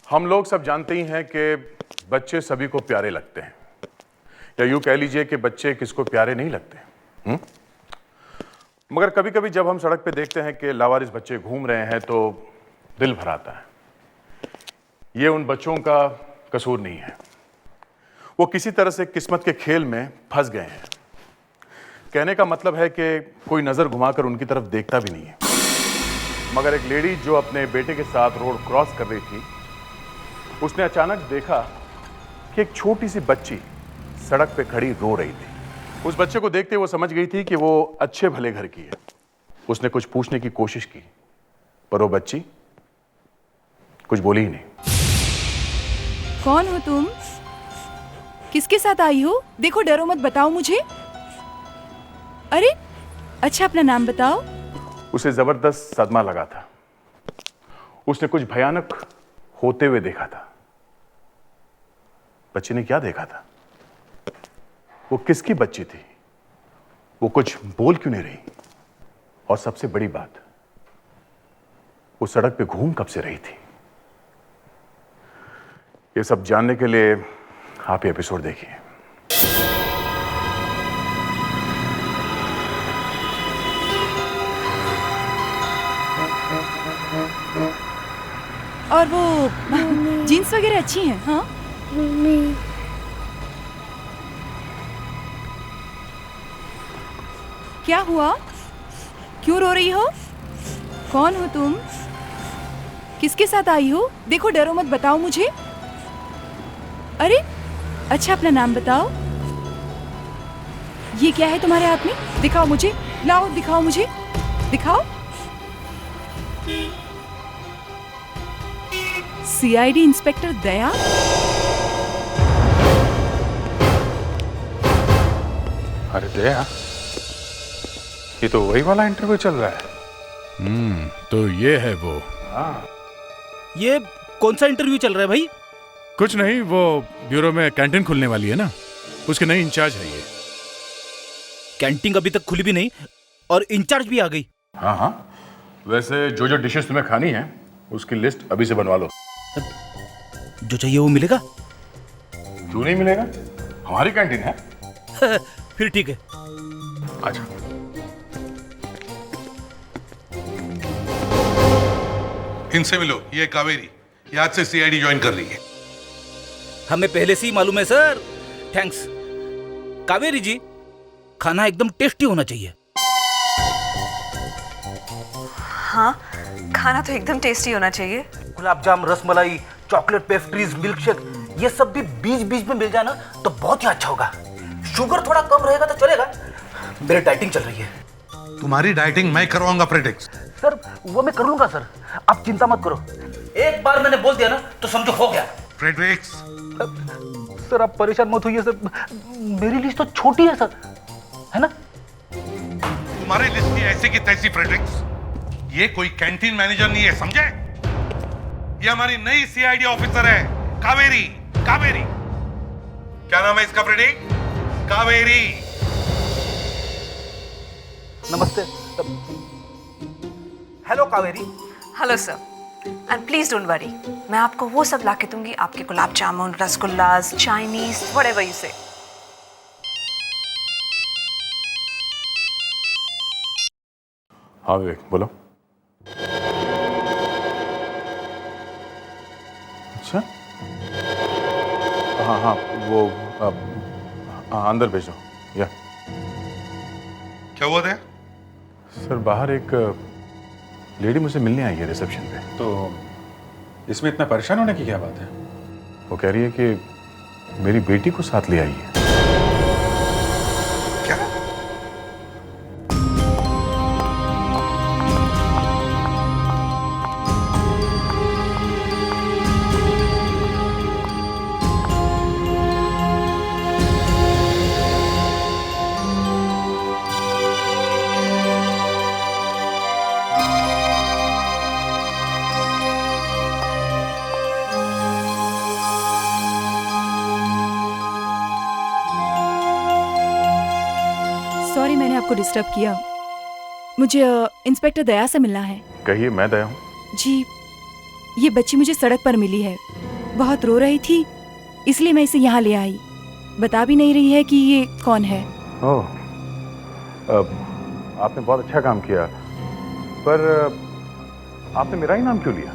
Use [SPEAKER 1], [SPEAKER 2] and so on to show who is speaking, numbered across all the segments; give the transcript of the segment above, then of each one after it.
[SPEAKER 1] हम लोग सब जानते ही हैं कि बच्चे सभी को प्यारे लगते हैं, या यूं कह लीजिए कि बच्चे किसको प्यारे नहीं लगते। मगर कभी कभी जब हम सड़क पे देखते हैं कि लावारिस बच्चे घूम रहे हैं तो दिल भर आता है। ये उन बच्चों का कसूर नहीं है, वो किसी तरह से किस्मत के खेल में फंस गए हैं। कहने का मतलब है कि कोई नजर घुमाकर उनकी तरफ देखता भी नहीं है। मगर एक लेडी जो अपने बेटे के साथ रोड क्रॉस कर रही थी, उसने अचानक देखा कि एक छोटी सी बच्ची सड़क पे खड़ी रो रही थी। उस बच्चे को देखते वो समझ गई थी कि वो अच्छे भले घर की है। उसने कुछ पूछने की कोशिश की, पर वो बच्ची कुछ बोली ही नहीं।
[SPEAKER 2] कौन हो तुम? किसके साथ आई हो? देखो, डरो मत, बताओ मुझे। अरे अच्छा, अपना नाम बताओ।
[SPEAKER 1] उसे जबरदस्त सदमा लगा था। उसने कुछ भयानक होते हुए देखा था। बच्ची ने क्या देखा था? वो किसकी बच्ची थी? वो कुछ बोल क्यों नहीं रही? और सबसे बड़ी बात, वो सड़क पे घूम कब से रही थी? ये सब जानने के लिए आप ये एपिसोड देखिए।
[SPEAKER 2] और वो जीन्स वगैरह अच्छी हैं? हाँ क्या हुआ? क्यों रो रही हो? कौन हो तुम? किसके साथ आई हो? देखो, डरो मत, बताओ मुझे। अरे अच्छा, अपना नाम बताओ। ये क्या है तुम्हारे हाथ में? दिखाओ मुझे, लाओ, दिखाओ मुझे, दिखाओ। सीआईडी इंस्पेक्टर दया?
[SPEAKER 3] अरे दया, ये तो वही वाला इंटरव्यू चल रहा है।
[SPEAKER 1] तो ये है वो।
[SPEAKER 4] ये कौन सा इंटरव्यू चल रहा है भाई?
[SPEAKER 1] कुछ नहीं, वो ब्यूरो में कैंटीन खुलने वाली है ना, उसके नई इंचार्ज है ये।
[SPEAKER 4] कैंटीन अभी तक खुली भी नहीं और इंचार्ज भी आ गई।
[SPEAKER 1] हाँ हाँ, वैसे जो जो डिशेस तुम्हें खानी है उसकी लिस्ट अभी से बनवा लो।
[SPEAKER 4] जो चाहिए वो मिलेगा?
[SPEAKER 1] क्यों नहीं मिलेगा? हमारी कैंटीन है।
[SPEAKER 4] फिर ठीक है।
[SPEAKER 1] अच्छा,
[SPEAKER 5] इनसे मिलो, ये कावेरी, ये आज से सीआईडी ज्वाइन कर रही है।
[SPEAKER 4] हमें पहले से ही मालूम है सर। थैंक्स। कावेरी जी, खाना एकदम टेस्टी होना चाहिए।
[SPEAKER 6] हाँ, खाना तो एकदम टेस्टी होना चाहिए।
[SPEAKER 4] Gulab jam, rasmalai, chocolate pastries, milkshake, ये सब भी बीच बीच में मिल जाए ना तो बहुत ही अच्छा होगा। शुगर थोड़ा कम रहेगा तो चलेगा। मेरी डाइटिंग चल रही है।
[SPEAKER 5] तुम्हारी डाइटिंग मैं करवाऊंगा प्रेडिक्स।
[SPEAKER 4] सर वो मैं कर लूंगा सर, आप चिंता मत करो। एक बार मैंने बोल दिया ना तो समझो हो गया।
[SPEAKER 5] फ्रेडरिक्स,
[SPEAKER 4] सर आप परेशान मत होइए सर, मेरी लिस्ट तो छोटी है सर, है ना?
[SPEAKER 5] तुम्हारी लिस्ट की ऐसी की तैसी फ्रेडरिक्स। ये कोई कैंटीन मैनेजर नहीं है, समझे? ये हमारी नई सीआईडी ऑफिसर है, कावेरी। कावेरी, क्या नाम है इसका फ्रेडिक? कावेरी।
[SPEAKER 4] नमस्ते। Hello Kaveri.
[SPEAKER 6] Hello sir, and please don't worry, मैं आपको वो सब लाके दूंगी, आपके gulab jamun, rasgullas, Chinese, whatever you से।
[SPEAKER 1] हाँ विवेक, बोलो। अच्छा, हाँ हाँ, वो हाँ, अंदर भेजो। या
[SPEAKER 5] क्या हुआ था?
[SPEAKER 1] सर, बाहर एक लेडी मुझसे मिलने आई है रिसेप्शन पे।
[SPEAKER 3] तो इसमें इतना परेशान होने की क्या बात है?
[SPEAKER 1] वो कह रही है कि मेरी बेटी को साथ ले आई है।
[SPEAKER 5] क्या?
[SPEAKER 2] सॉरी, मैंने आपको डिस्टर्ब किया। मुझे इंस्पेक्टर दया से मिलना है।
[SPEAKER 1] कहिए, मैं दया हूँ।
[SPEAKER 2] जी, ये बच्ची मुझे सड़क पर मिली है, बहुत रो रही थी, इसलिए मैं इसे यहाँ ले आई। बता भी नहीं रही है कि ये कौन है।
[SPEAKER 1] ओह, आपने बहुत अच्छा काम किया, पर आपने मेरा ही नाम क्यों लिया?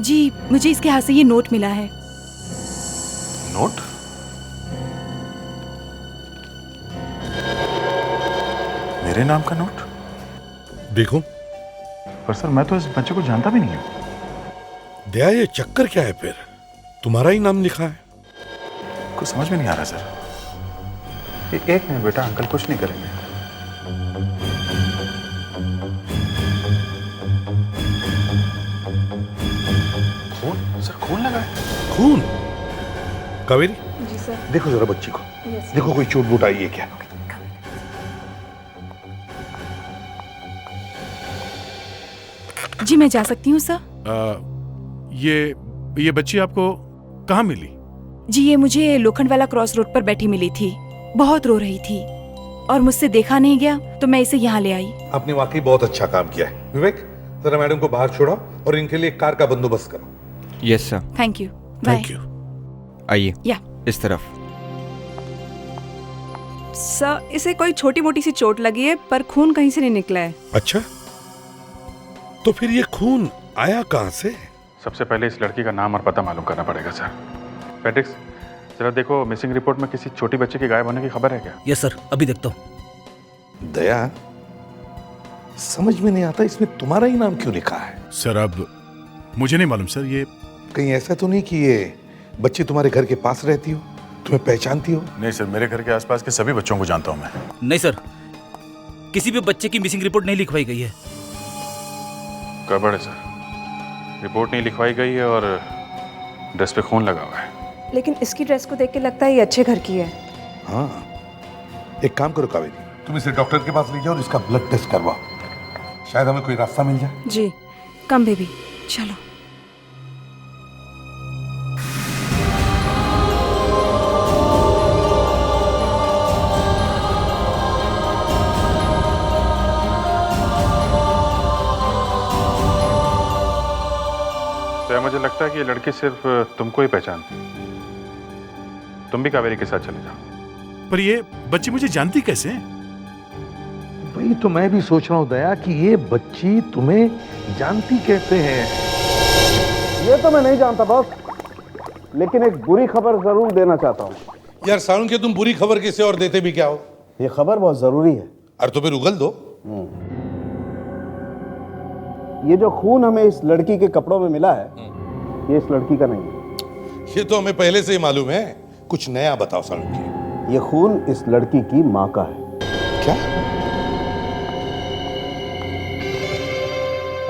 [SPEAKER 2] जी, मुझे इसके हाथ से ये नोट मिला है।
[SPEAKER 1] नोट? मेरे नाम का नोट?
[SPEAKER 5] देखो
[SPEAKER 1] पर सर, मैं तो इस बच्चे को जानता भी नहीं हूँ।
[SPEAKER 5] दया, ये चक्कर क्या है फिर? तुम्हारा ही नाम लिखा है।
[SPEAKER 1] कुछ समझ में नहीं आ रहा सर। एक मिनट बेटा, अंकल कुछ नहीं करेंगे। खून सर, खून लगा है।
[SPEAKER 5] खून? कावेरी,
[SPEAKER 6] जी सर।
[SPEAKER 5] देखो जरा बच्ची को। देखो कोई चोट वोट आई है क्या?
[SPEAKER 2] जी, मैं जा सकती हूँ सर।
[SPEAKER 5] ये बच्ची आपको कहाँ मिली?
[SPEAKER 2] जी, ये मुझे लोखंडवाला क्रॉस रोड पर बैठी मिली थी। बहुत रो रही थी और मुझसे देखा नहीं गया, तो मैं इसे यहाँ ले आई।
[SPEAKER 5] आपने वाकई बहुत अच्छा काम किया है। विवेक, जरा मैडम को बाहर छोड़ो और इनके लिए कार का बंदोबस्त करो।
[SPEAKER 7] Yes sir.
[SPEAKER 2] Thank you. Bye.
[SPEAKER 7] आइए
[SPEAKER 2] या
[SPEAKER 7] इस तरफ।
[SPEAKER 8] सर, इसे कोई छोटी मोटी सी चोट लगी है, पर खून कहीं से नहीं निकला है।
[SPEAKER 5] अच्छा, तो फिर ये खून आया कहाँ से?
[SPEAKER 3] सबसे पहले इस लड़की का नाम और पता मालूम करना पड़ेगा सर। पेट्रिक्स, जरा देखो, मिसिंग रिपोर्ट में किसी छोटी बच्चे के गायब होने की खबर है क्या?
[SPEAKER 4] यस सर, अभी देखता हूँ।
[SPEAKER 5] दया, समझ में नहीं आता इसमें तुम्हारा ही नाम क्यों लिखा है?
[SPEAKER 9] सर, अब मुझे नहीं मालूम सर। ये
[SPEAKER 5] कहीं ऐसा तो नहीं कि ये बच्ची तुम्हारे घर के पास रहती हो, तुम्हें पहचानती हो?
[SPEAKER 1] नहीं सर, मेरे घर के आसपास के सभी बच्चों को जानता हूँ मैं।
[SPEAKER 4] नहीं सर, किसी भी बच्चे की मिसिंग रिपोर्ट नहीं लिखवाई गई है।
[SPEAKER 3] गड़बड़ है सर, रिपोर्ट नहीं लिखवाई गई है और ड्रेस पे खून लगा हुआ है।
[SPEAKER 8] लेकिन इसकी ड्रेस को देख के लगता है ये अच्छे घर की है।
[SPEAKER 5] हाँ, एक काम करो कावेरी, तुम इसे डॉक्टर के पास ले जाओ और इसका ब्लड टेस्ट करवाओ, शायद हमें कोई रास्ता मिल जाए।
[SPEAKER 8] जी, कम बेबी, चलो।
[SPEAKER 3] तो मुझे लगता है कि ये लड़की सिर्फ तुमको ही पहचानती है। तुम भी कावेरी के साथ चले जाओ।
[SPEAKER 9] पर ये बच्ची मुझे जानती कैसे?
[SPEAKER 5] वही तो मैं भी सोच रहा हूँ दया कि ये बच्ची तुम्हें जानती कैसे है?
[SPEAKER 10] ये तो मैं नहीं जानता बॉस, लेकिन एक बुरी खबर जरूर देना चाहता हूँ।
[SPEAKER 5] यार सारुण के, तुम बुरी खबर किसे और देते भी क्या हो?
[SPEAKER 10] ये खबर बहुत जरूरी है।
[SPEAKER 5] और तो फिर उगल दो।
[SPEAKER 10] ये जो खून हमें इस लड़की के कपड़ों में मिला है, ये इस लड़की का नहीं है।
[SPEAKER 5] ये तो हमें पहले से ही मालूम है। कुछ नया बताओ सारुण की।
[SPEAKER 10] ये खून इस लड़की की माँ का है।
[SPEAKER 5] क्या?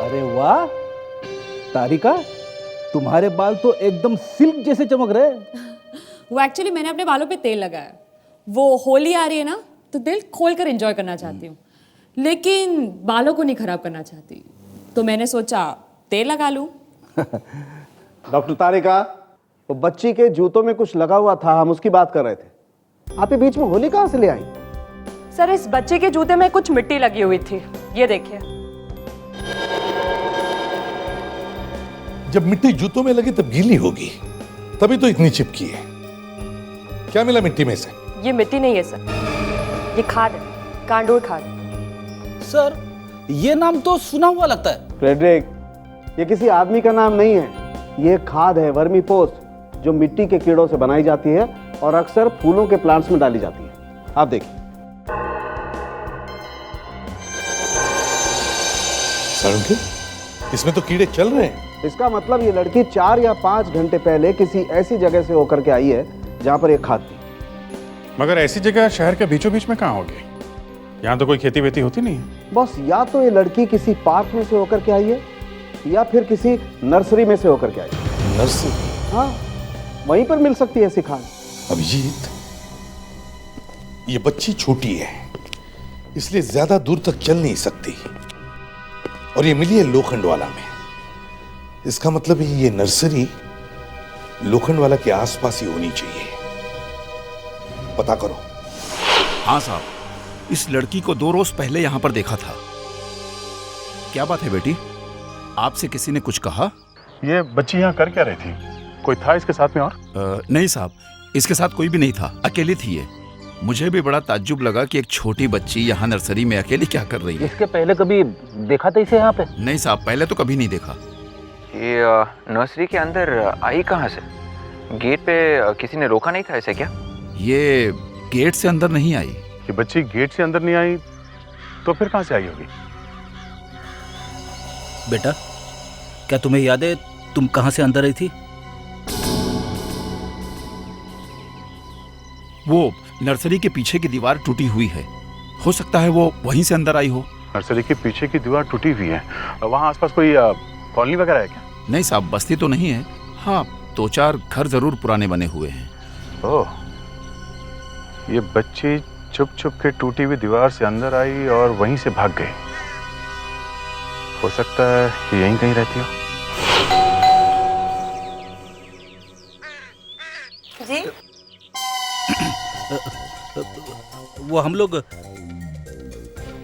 [SPEAKER 11] अरे वाह तारिका, तुम्हारे बाल तो एकदम सिल्क जैसे चमक रहे।
[SPEAKER 12] वो एक्चुअली मैंने अपने बालों पे तेल लगाया। वो होली आ रही है ना, तो दिल खोल कर एंजॉय करना चाहती हूँ, लेकिन बालों को नहीं खराब करना चाहती, तो मैंने सोचा तेल लगा लूं।
[SPEAKER 10] डॉक्टर तारिका, वो बच्ची के जूतों में कुछ लगा हुआ था, हम उसकी बात कर रहे थे। आप ये बीच में होली कहाँ से ले आई?
[SPEAKER 12] सर, इस बच्चे के जूते में कुछ मिट्टी लगी हुई थी, ये देखिए।
[SPEAKER 5] जब मिट्टी जूतों में लगी तब गीली होगी, तभी तो इतनी चिपकी है। क्या मिला मिट्टी में से?
[SPEAKER 12] ये मिट्टी नहीं है सर, ये खाद है, कांडोर खाद।
[SPEAKER 11] सर, ये नाम तो सुना हुआ लगता है।
[SPEAKER 10] फ्रेडरिक, ये किसी आदमी का नाम नहीं है, ये खाद है, वर्मी पोस्ट, जो मिट्टी के कीड़ों से बनाई जाती है और अक्सर फूलों के प्लांट्स में डाली जाती है। आप देखिए।
[SPEAKER 5] सारुण के, इसमें तो कीड़े चल रहे हैं।
[SPEAKER 10] इसका मतलब ये लड़की 4 या 5 घंटे पहले किसी ऐसी जगह से होकर के आई है जहां पर एक खाद थी।
[SPEAKER 3] मगर ऐसी जगह शहर के बीचों बीच में कहाँ होगी? यहाँ तो कोई खेती वेती होती नहीं है।
[SPEAKER 10] बॉस, या तो ये लड़की किसी पार्क में से होकर के आई है या फिर किसी नर्सरी में से होकर के आई है।
[SPEAKER 5] नर्सरी?
[SPEAKER 10] हाँ, वहीं पर मिल सकती है ऐसी खाद।
[SPEAKER 5] अभिजीत, ये बच्ची छोटी है, इसलिए ज्यादा दूर तक चल नहीं सकती, और ये मिली है लोखंडवाला में। इसका मतलब है ये नर्सरी लोखंडवाला के आसपास ही होनी चाहिए। पता करो।
[SPEAKER 9] हाँ साहब, इस लड़की को 2 रोज पहले यहाँ पर देखा था। क्या बात है बेटी, आपसे किसी ने कुछ कहा?
[SPEAKER 1] ये बच्ची यहाँ कर क्या रही थी? कोई था इसके साथ में और?
[SPEAKER 9] नहीं साहब, इसके साथ कोई भी नहीं था, अकेली थी ये। मुझे भी बड़ा ताज्जुब लगा कि एक छोटी बच्ची यहाँ नर्सरी में अकेली क्या कर रही है।
[SPEAKER 4] इसके पहले कभी देखा था इसे यहाँ पे?
[SPEAKER 9] नहीं साहब, पहले तो कभी नहीं देखा।
[SPEAKER 7] ये नर्सरी के अंदर आई कहाँ से? गेट पे किसी ने रोका नहीं था ऐसे क्या?
[SPEAKER 9] ये गेट से अंदर नहीं आई।
[SPEAKER 1] ये बच्ची गेट से अंदर नहीं आई तो फिर कहाँ से आई होगी?
[SPEAKER 11] बेटा, क्या तुम्हें याद है तुम कहाँ से अंदर आई थी?
[SPEAKER 9] वो नर्सरी के पीछे की दीवार टूटी हुई है, हो सकता है वो वहीं से अंदर आई हो।
[SPEAKER 1] नर्सरी के पीछे की दीवार टूटी हुई है, वहाँ आसपास कोई कॉलोनी वगैरह है क्या?
[SPEAKER 9] नहीं साहब, बस्ती तो नहीं है। हाँ, 2-4 घर जरूर पुराने बने हुए हैं।
[SPEAKER 1] ओह, ये बच्ची छुप छुप के टूटी हुई दीवार से अंदर आई और वहीं से भाग गई। हो सकता है कि यहीं कहीं रहती हो।
[SPEAKER 6] जी
[SPEAKER 11] वो हम लोग,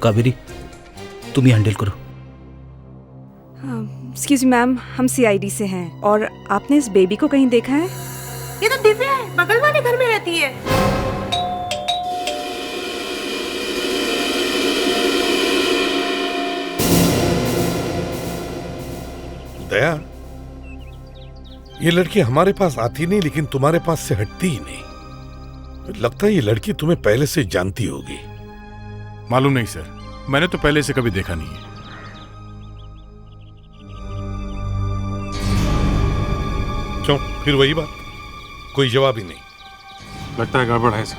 [SPEAKER 11] कावेरी तुम ही हैंडल करो।
[SPEAKER 8] एक्सक्यूज मैम, हम सीआईडी से हैं और आपने इस बेबी को कहीं देखा है?
[SPEAKER 6] ये तो दिव्या है, बगल वाले घर में रहती है।
[SPEAKER 5] दया, ये लड़की हमारे पास आती नहीं लेकिन तुम्हारे पास से हटती ही नहीं। लगता है ये लड़की तुम्हें पहले से जानती होगी।
[SPEAKER 3] मालूम नहीं सर, मैंने तो पहले से कभी देखा नहीं है।
[SPEAKER 5] क्यों, फिर वही बात, कोई जवाब ही नहीं?
[SPEAKER 3] लगता है गड़बड़ है सर।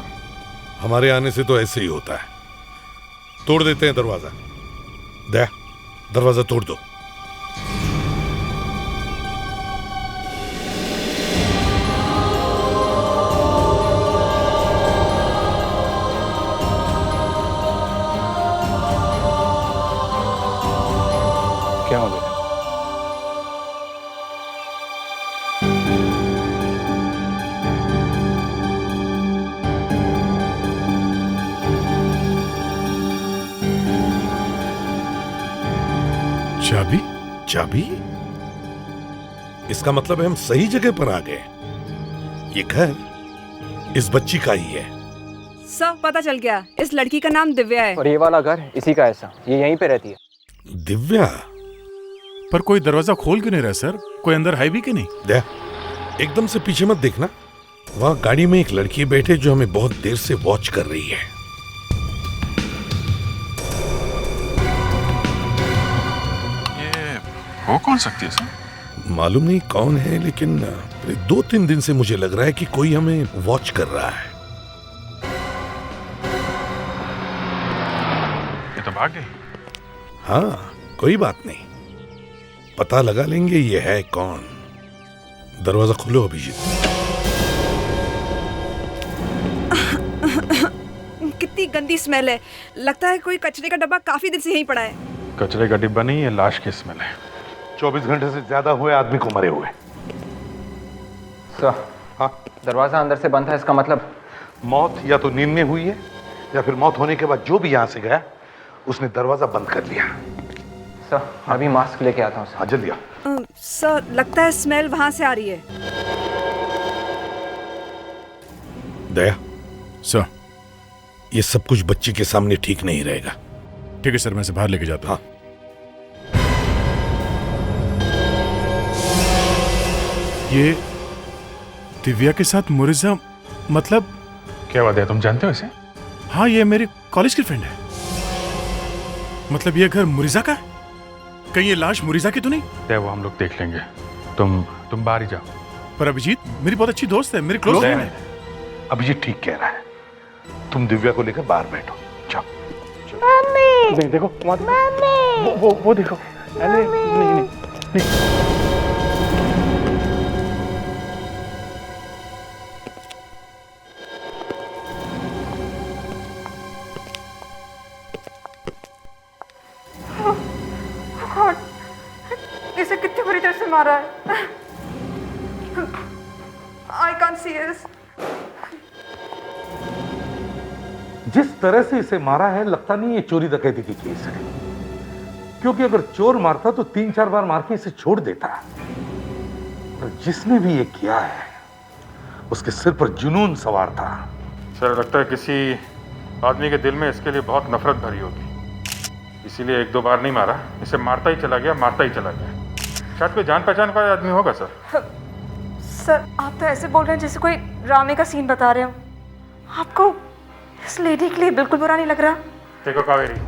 [SPEAKER 5] हमारे आने से तो ऐसे ही होता है। तोड़ देते हैं दरवाजा। दया, दरवाजा तोड़ दो।
[SPEAKER 3] क्या हो गया?
[SPEAKER 5] चाबी? चाबी? इसका मतलब है हम सही जगह पर आ गए। ये घर इस बच्ची का ही है।
[SPEAKER 8] सब पता चल गया, इस लड़की का नाम दिव्या है।
[SPEAKER 7] और ये वाला घर इसी का ऐसा, ये यहीं पे रहती है।
[SPEAKER 5] दिव्या?
[SPEAKER 3] पर कोई दरवाजा खोल क्यों नहीं रहा सर? कोई अंदर है भी कि नहीं?
[SPEAKER 5] दया, एकदम से पीछे मत देखना। वहां गाड़ी में एक लड़की बैठे जो हमें बहुत देर से वॉच कर रही है।
[SPEAKER 3] ये हो कौन सकती है सर?
[SPEAKER 5] मालूम नहीं कौन है, लेकिन 2-3 दिन से मुझे लग रहा है कि कोई हमें वॉच कर रहा है।
[SPEAKER 3] ये तो भाग गई।
[SPEAKER 5] हाँ, कोई बात नहीं, पता लगा लेंगे ये है कौन। दरवाजा खोलो अभिजीत।
[SPEAKER 8] कितनी गंदी स्मेल है, लगता है कोई कचरे का डब्बा काफी दिन से यहीं पड़ा है।
[SPEAKER 3] कचरे का डिब्बा नहीं, ये लाश की स्मेल है।
[SPEAKER 5] 24 घंटे से ज्यादा हुए आदमी को मरे हुए।
[SPEAKER 7] सर, हाँ, दरवाजा अंदर से बंद है, इसका मतलब
[SPEAKER 5] मौत या तो नींद में हुई है या फिर मौत होने के बाद जो भी यहां से गया उसने दरवाजा बंद कर लिया।
[SPEAKER 7] सर, अभी मास्क लेके आता हूँ।
[SPEAKER 5] हाँ, जल्दी आ।
[SPEAKER 8] सर, लगता है स्मेल वहां से आ रही है।
[SPEAKER 5] दया
[SPEAKER 3] सर,
[SPEAKER 5] ये सब कुछ बच्ची के सामने ठीक नहीं रहेगा।
[SPEAKER 3] ठीक है सर, मैं इसे बाहर लेके जाता हूँ।
[SPEAKER 5] हाँ।
[SPEAKER 3] ये दिव्या के साथ मुरिजा, मतलब क्या बात है, तुम जानते हो इसे? हाँ, ये मेरी कॉलेज की फ्रेंड है। मतलब ये घर मुरिजा का है? कहीं ये लाश मुरिजा की तो नहीं? क्या वो हम लोग देख लेंगे, तुम बाहर ही जाओ। पर अभिजीत मेरी बहुत अच्छी दोस्त है, मेरी क्लोज फ्रेंड है।
[SPEAKER 5] अभिजीत ठीक कह रहा है, तुम दिव्या को लेकर बाहर बैठो। जाओ।
[SPEAKER 1] नहीं, देखो वो देखो। अरे नहीं।
[SPEAKER 2] इसे कितनी बुरी तरह से मारा है। I can't see this.
[SPEAKER 13] जिस तरह से इसे मारा है, लगता नहीं ये चोरी डकैती की केस है, क्योंकि अगर चोर मारता तो 3-4 बार मार के इसे छोड़ देता। तो जिसने भी ये किया है उसके सिर पर जुनून सवार था।
[SPEAKER 3] सर लगता है किसी आदमी के दिल में इसके लिए बहुत नफरत भरी होगी, इसीलिए एक दो बार नहीं मारा, इसे मारता ही चला गया, मारता ही चला गया। शायद कोई जान पहचान का आदमी होगा सर।
[SPEAKER 6] सर आप तो ऐसे बोल रहे हैं जैसे कोई ड्रामे का सीन बता रहे हो। आपको इस लेडी के लिए बिल्कुल बुरा नहीं लग रहा?
[SPEAKER 3] देखो कावेरी,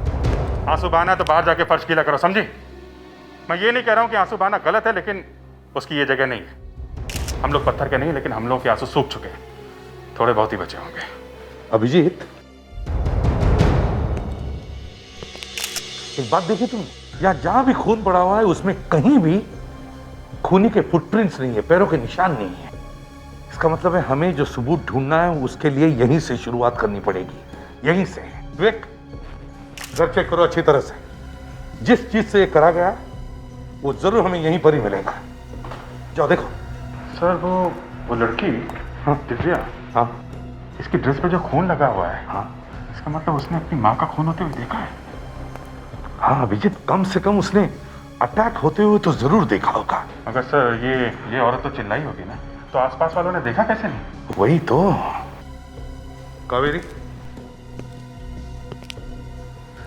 [SPEAKER 3] आंसू बहाना तो बाहर जाके फर्श गीला करो, समझी? मैं ये नहीं कह रहा हूँ कि आंसू बहाना गलत है, लेकिन उसकी ये जगह नहीं है। हम लोग पत्थर के नहीं, लेकिन हम लोग के आंसू सूख चुके हैं, थोड़े बहुत ही बचे होंगे।
[SPEAKER 13] अभिजीत, एक बात देखी तुम, यहाँ जहां भी खून पड़ा हुआ है उसमें कहीं भी खूनी के फुटप्रिंट्स नहीं है, पैरों के निशान नहीं है। इसका मतलब है हमें जो सबूत ढूंढना है उसके लिए यहीं से शुरुआत करनी पड़ेगी, यहीं से। विवेक, घर चेक करो अच्छी तरह से, जिस चीज से ये करा गया वो जरूर हमें यहीं पर ही मिलेगा। जाओ देखो।
[SPEAKER 3] सर वो लड़की, हाँ दिव्या, हाँ इसकी ड्रेस पे जो खून लगा हुआ है, हाँ इसका मतलब उसने अपनी माँ का खून होते हुए देखा है।
[SPEAKER 13] हाँ अभिजीत, कम से कम उसने अटैक होते हुए तो जरूर देखा होगा।
[SPEAKER 3] अगर सर ये औरत तो चिल्लाई होगी ना, तो आसपास वालों ने देखा कैसे नहीं?
[SPEAKER 13] वही तो। Kaveri,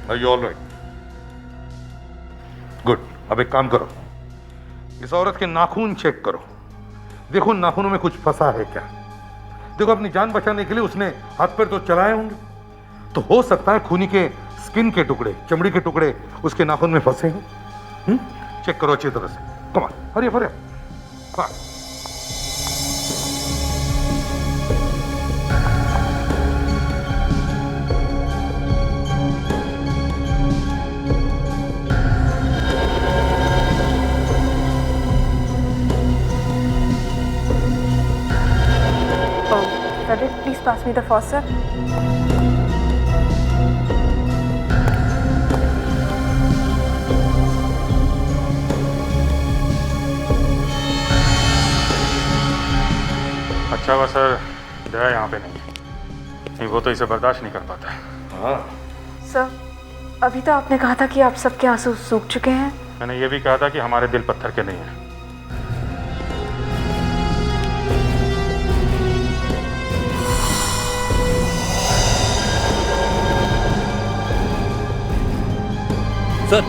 [SPEAKER 13] are you all right? Good. अब एक काम करो, इस औरत के नाखून चेक करो, देखो नाखूनों में कुछ फंसा है क्या। देखो अपनी जान बचाने के लिए उसने हाथ पैर तो चलाए होंगे, तो हो सकता है खूनी के स्किन के टुकड़े, चमड़ी के टुकड़े उसके नाखून में फंसे हैं। चेक करो अच्छी तरह से। Come on, Hari Hari. हाँ
[SPEAKER 6] Please pass me the faucet.
[SPEAKER 3] अच्छा हुआ सर दया यहाँ पे नहीं, वो तो इसे बर्दाश्त नहीं कर पाता।
[SPEAKER 13] हाँ
[SPEAKER 6] सर, अभी तो आपने कहा था कि आप सबके आंसू सूख चुके हैं।
[SPEAKER 3] मैंने ये भी कहा था कि हमारे दिल पत्थर के नहीं हैं।
[SPEAKER 11] सर,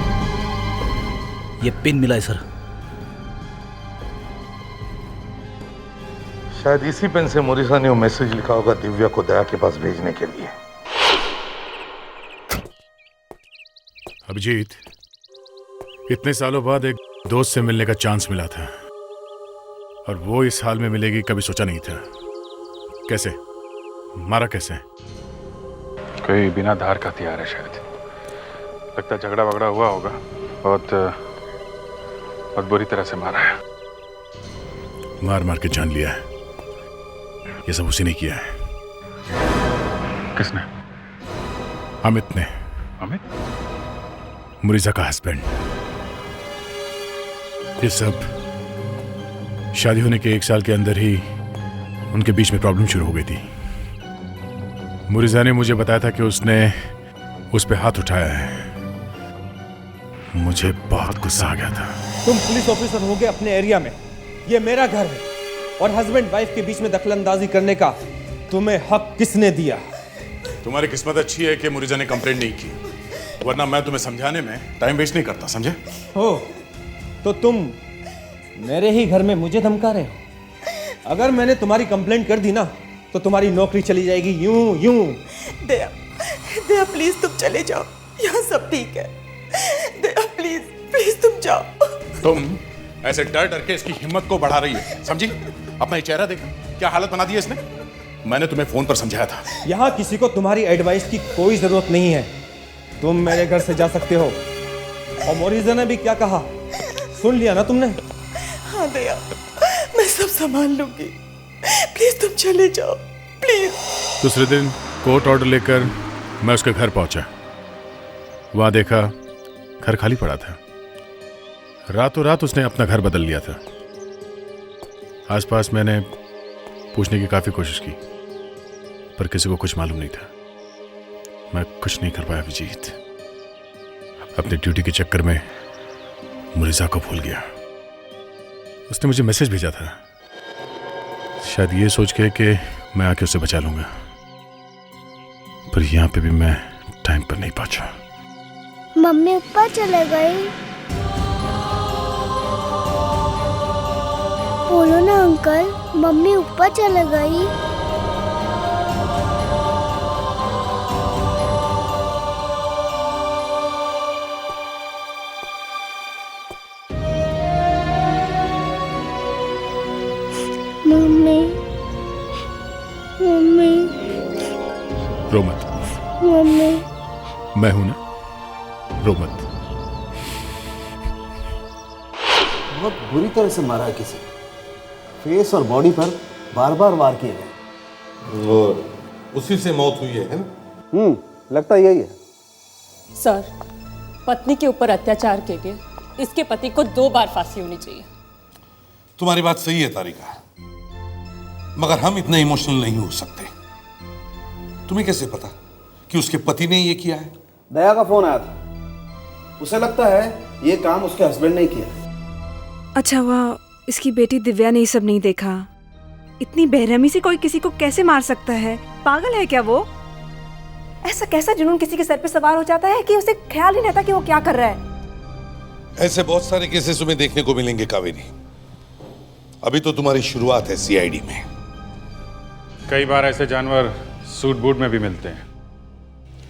[SPEAKER 11] ये पिन मिला है सर।
[SPEAKER 13] शायद इसी पेन से मोरिसा ने वो मैसेज लिखा होगा दिव्या को दया के पास भेजने के लिए।
[SPEAKER 3] अभिजीत, इतने सालों बाद एक दोस्त से मिलने का चांस मिला था, और वो इस हाल में मिलेगी कभी सोचा नहीं था। कैसे मारा? कैसे? कोई बिना धार का हथियार है शायद। लगता है झगड़ा वगड़ा हुआ होगा, बहुत बुरी तरह से मारा है। मार मार के जान लिया है। ये सब उसी ने किया है। किसने? अमित ने। अमित? मुरीजा का हस्बैंड। ये सब शादी होने के 1 साल के अंदर ही उनके बीच में प्रॉब्लम शुरू हो गई थी। मुरीजा ने मुझे बताया था कि उसने उस पे हाथ उठाया है। मुझे बहुत गुस्सा आ गया था।
[SPEAKER 14] तुम पुलिस ऑफिसर होगे अपने एरिया में, ये मेरा घर है, और हस्बैंड वाइफ के बीच में दखलंदाजी करने का तुम्हें हक किसने दिया?
[SPEAKER 3] तुम्हारी किस्मत अच्छी है कि मुरीजा ने कंप्लेंट नहीं की, वरना मैं तुम्हें समझाने में टाइम वेस्ट नहीं करता, समझे?
[SPEAKER 14] हो तो तुम मेरे ही घर में मुझे धमका रहे हो। अगर मैंने तुम्हारी कंप्लेंट कर दी ना, तो तुम्हारी नौकरी चली जाएगी यूं यूं।
[SPEAKER 15] दया, दया प्लीज तुम चले जाओ, यहाँ सब ठीक है। दया प्लीज प्लीज तुम जाओ।
[SPEAKER 3] तुम ऐसे डर डर के इसकी हिम्मत को बढ़ा रही है, समझी? अपना ये चेहरा देखा, क्या हालत बना दी है इसने। मैंने तुम्हें फोन पर समझाया था।
[SPEAKER 14] यहाँ किसी को तुम्हारी एडवाइस की कोई जरूरत नहीं है। तुम मेरे घर से जा सकते हो। और मोरिजा ने भी क्या कहा सुन लिया ना तुमने?
[SPEAKER 15] हाँ दया, मैं सब संभाल लूंगी। प्लीज तुम चले जाओ, प्लीज।
[SPEAKER 3] दूसरे दिन कोर्ट ऑर्डर लेकर मैं उसके घर पहुंचा। वहां देखा घर खाली पड़ा था। रातों रात उसने अपना घर बदल लिया था। आसपास मैंने पूछने की काफी कोशिश की, पर किसी को कुछ मालूम नहीं था। मैं कुछ नहीं कर पाया अभिजीत। अपनी ड्यूटी के चक्कर में मुरीजा को भूल गया। उसने मुझे मैसेज भेजा था, शायद ये सोच के कि मैं आके उसे बचा लूंगा, पर यहां पे भी मैं टाइम पर नहीं पहुंचा।
[SPEAKER 16] मम्मी ऊपर चले गई। बोलो ना अंकल, मम्मी ऊपर चले गई। मम्मी मम्मी
[SPEAKER 3] रो मत,
[SPEAKER 16] मम्मी
[SPEAKER 3] मैं हूं ना, रो मत।
[SPEAKER 10] बहुत बुरी तरह से मारा है किसी, फेस और बॉडी पर बार बार वार किए गए
[SPEAKER 5] और उसी से मौत हुई है ना?
[SPEAKER 10] लगता यही है।
[SPEAKER 12] सर, पत्नी के ऊपर अत्याचार के लिए इसके पति को 2 बार फांसी होनी चाहिए।
[SPEAKER 5] तुम्हारी बात सही है तारिका, मगर हम इतने इमोशनल नहीं हो सकते। तुम्हें कैसे पता कि उसके पति ने ये किया है?
[SPEAKER 10] दया का फोन आया था, उसे लगता है ये काम उसके हस्बैंड ने किया।
[SPEAKER 8] अच्छा हुआ इसकी बेटी दिव्या ने ये सब नहीं देखा। इतनी बेरहमी से कोई किसी को कैसे मार सकता है? पागल है क्या वो? ऐसा कैसा जुनून किसी के सर पे सवार हो जाता है कि उसे ख्याल ही नहीं रहता कि वो क्या कर रहा है।
[SPEAKER 5] ऐसे बहुत सारे केसेस तुम्हें देखने को मिलेंगे कावेरी। अभी तो तुम्हारी शुरुआत है सीआईडी में।
[SPEAKER 3] कई बार ऐसे जानवर सूट बूट में भी मिलते हैं।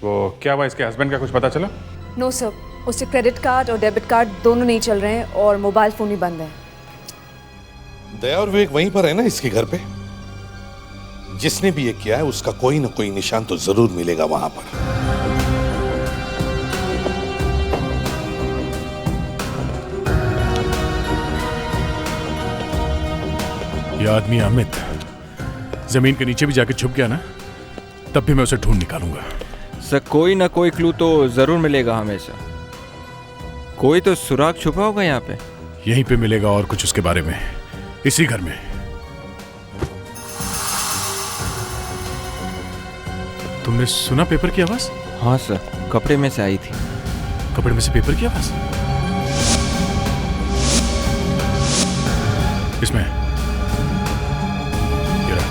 [SPEAKER 3] वो क्या हुआ, इसके हस्बैंड का कुछ पता चला?
[SPEAKER 6] नो सर, उसके क्रेडिट कार्ड और डेबिट कार्ड दोनों नहीं चल रहे हैं और मोबाइल फोन ही बंद है।
[SPEAKER 5] दया और विवेक वहीं पर है ना इसके घर पे? जिसने भी ये किया है उसका कोई ना कोई निशान तो जरूर मिलेगा वहां पर।
[SPEAKER 3] ये आदमी अमित जमीन के नीचे भी जाके छुप गया ना, तब भी मैं उसे ढूंढ निकालूंगा।
[SPEAKER 7] सर, कोई ना कोई क्लू तो जरूर मिलेगा हमेशा। कोई तो सुराग छुपा होगा यहाँ पे।
[SPEAKER 3] यहीं पे मिलेगा और कुछ उसके बारे में, इसी घर में। तुमने सुना पेपर की आवाज?
[SPEAKER 7] हाँ सर, कपड़े में से आई थी।
[SPEAKER 3] कपड़े में से पेपर की आवाज? इसमें ये रहा।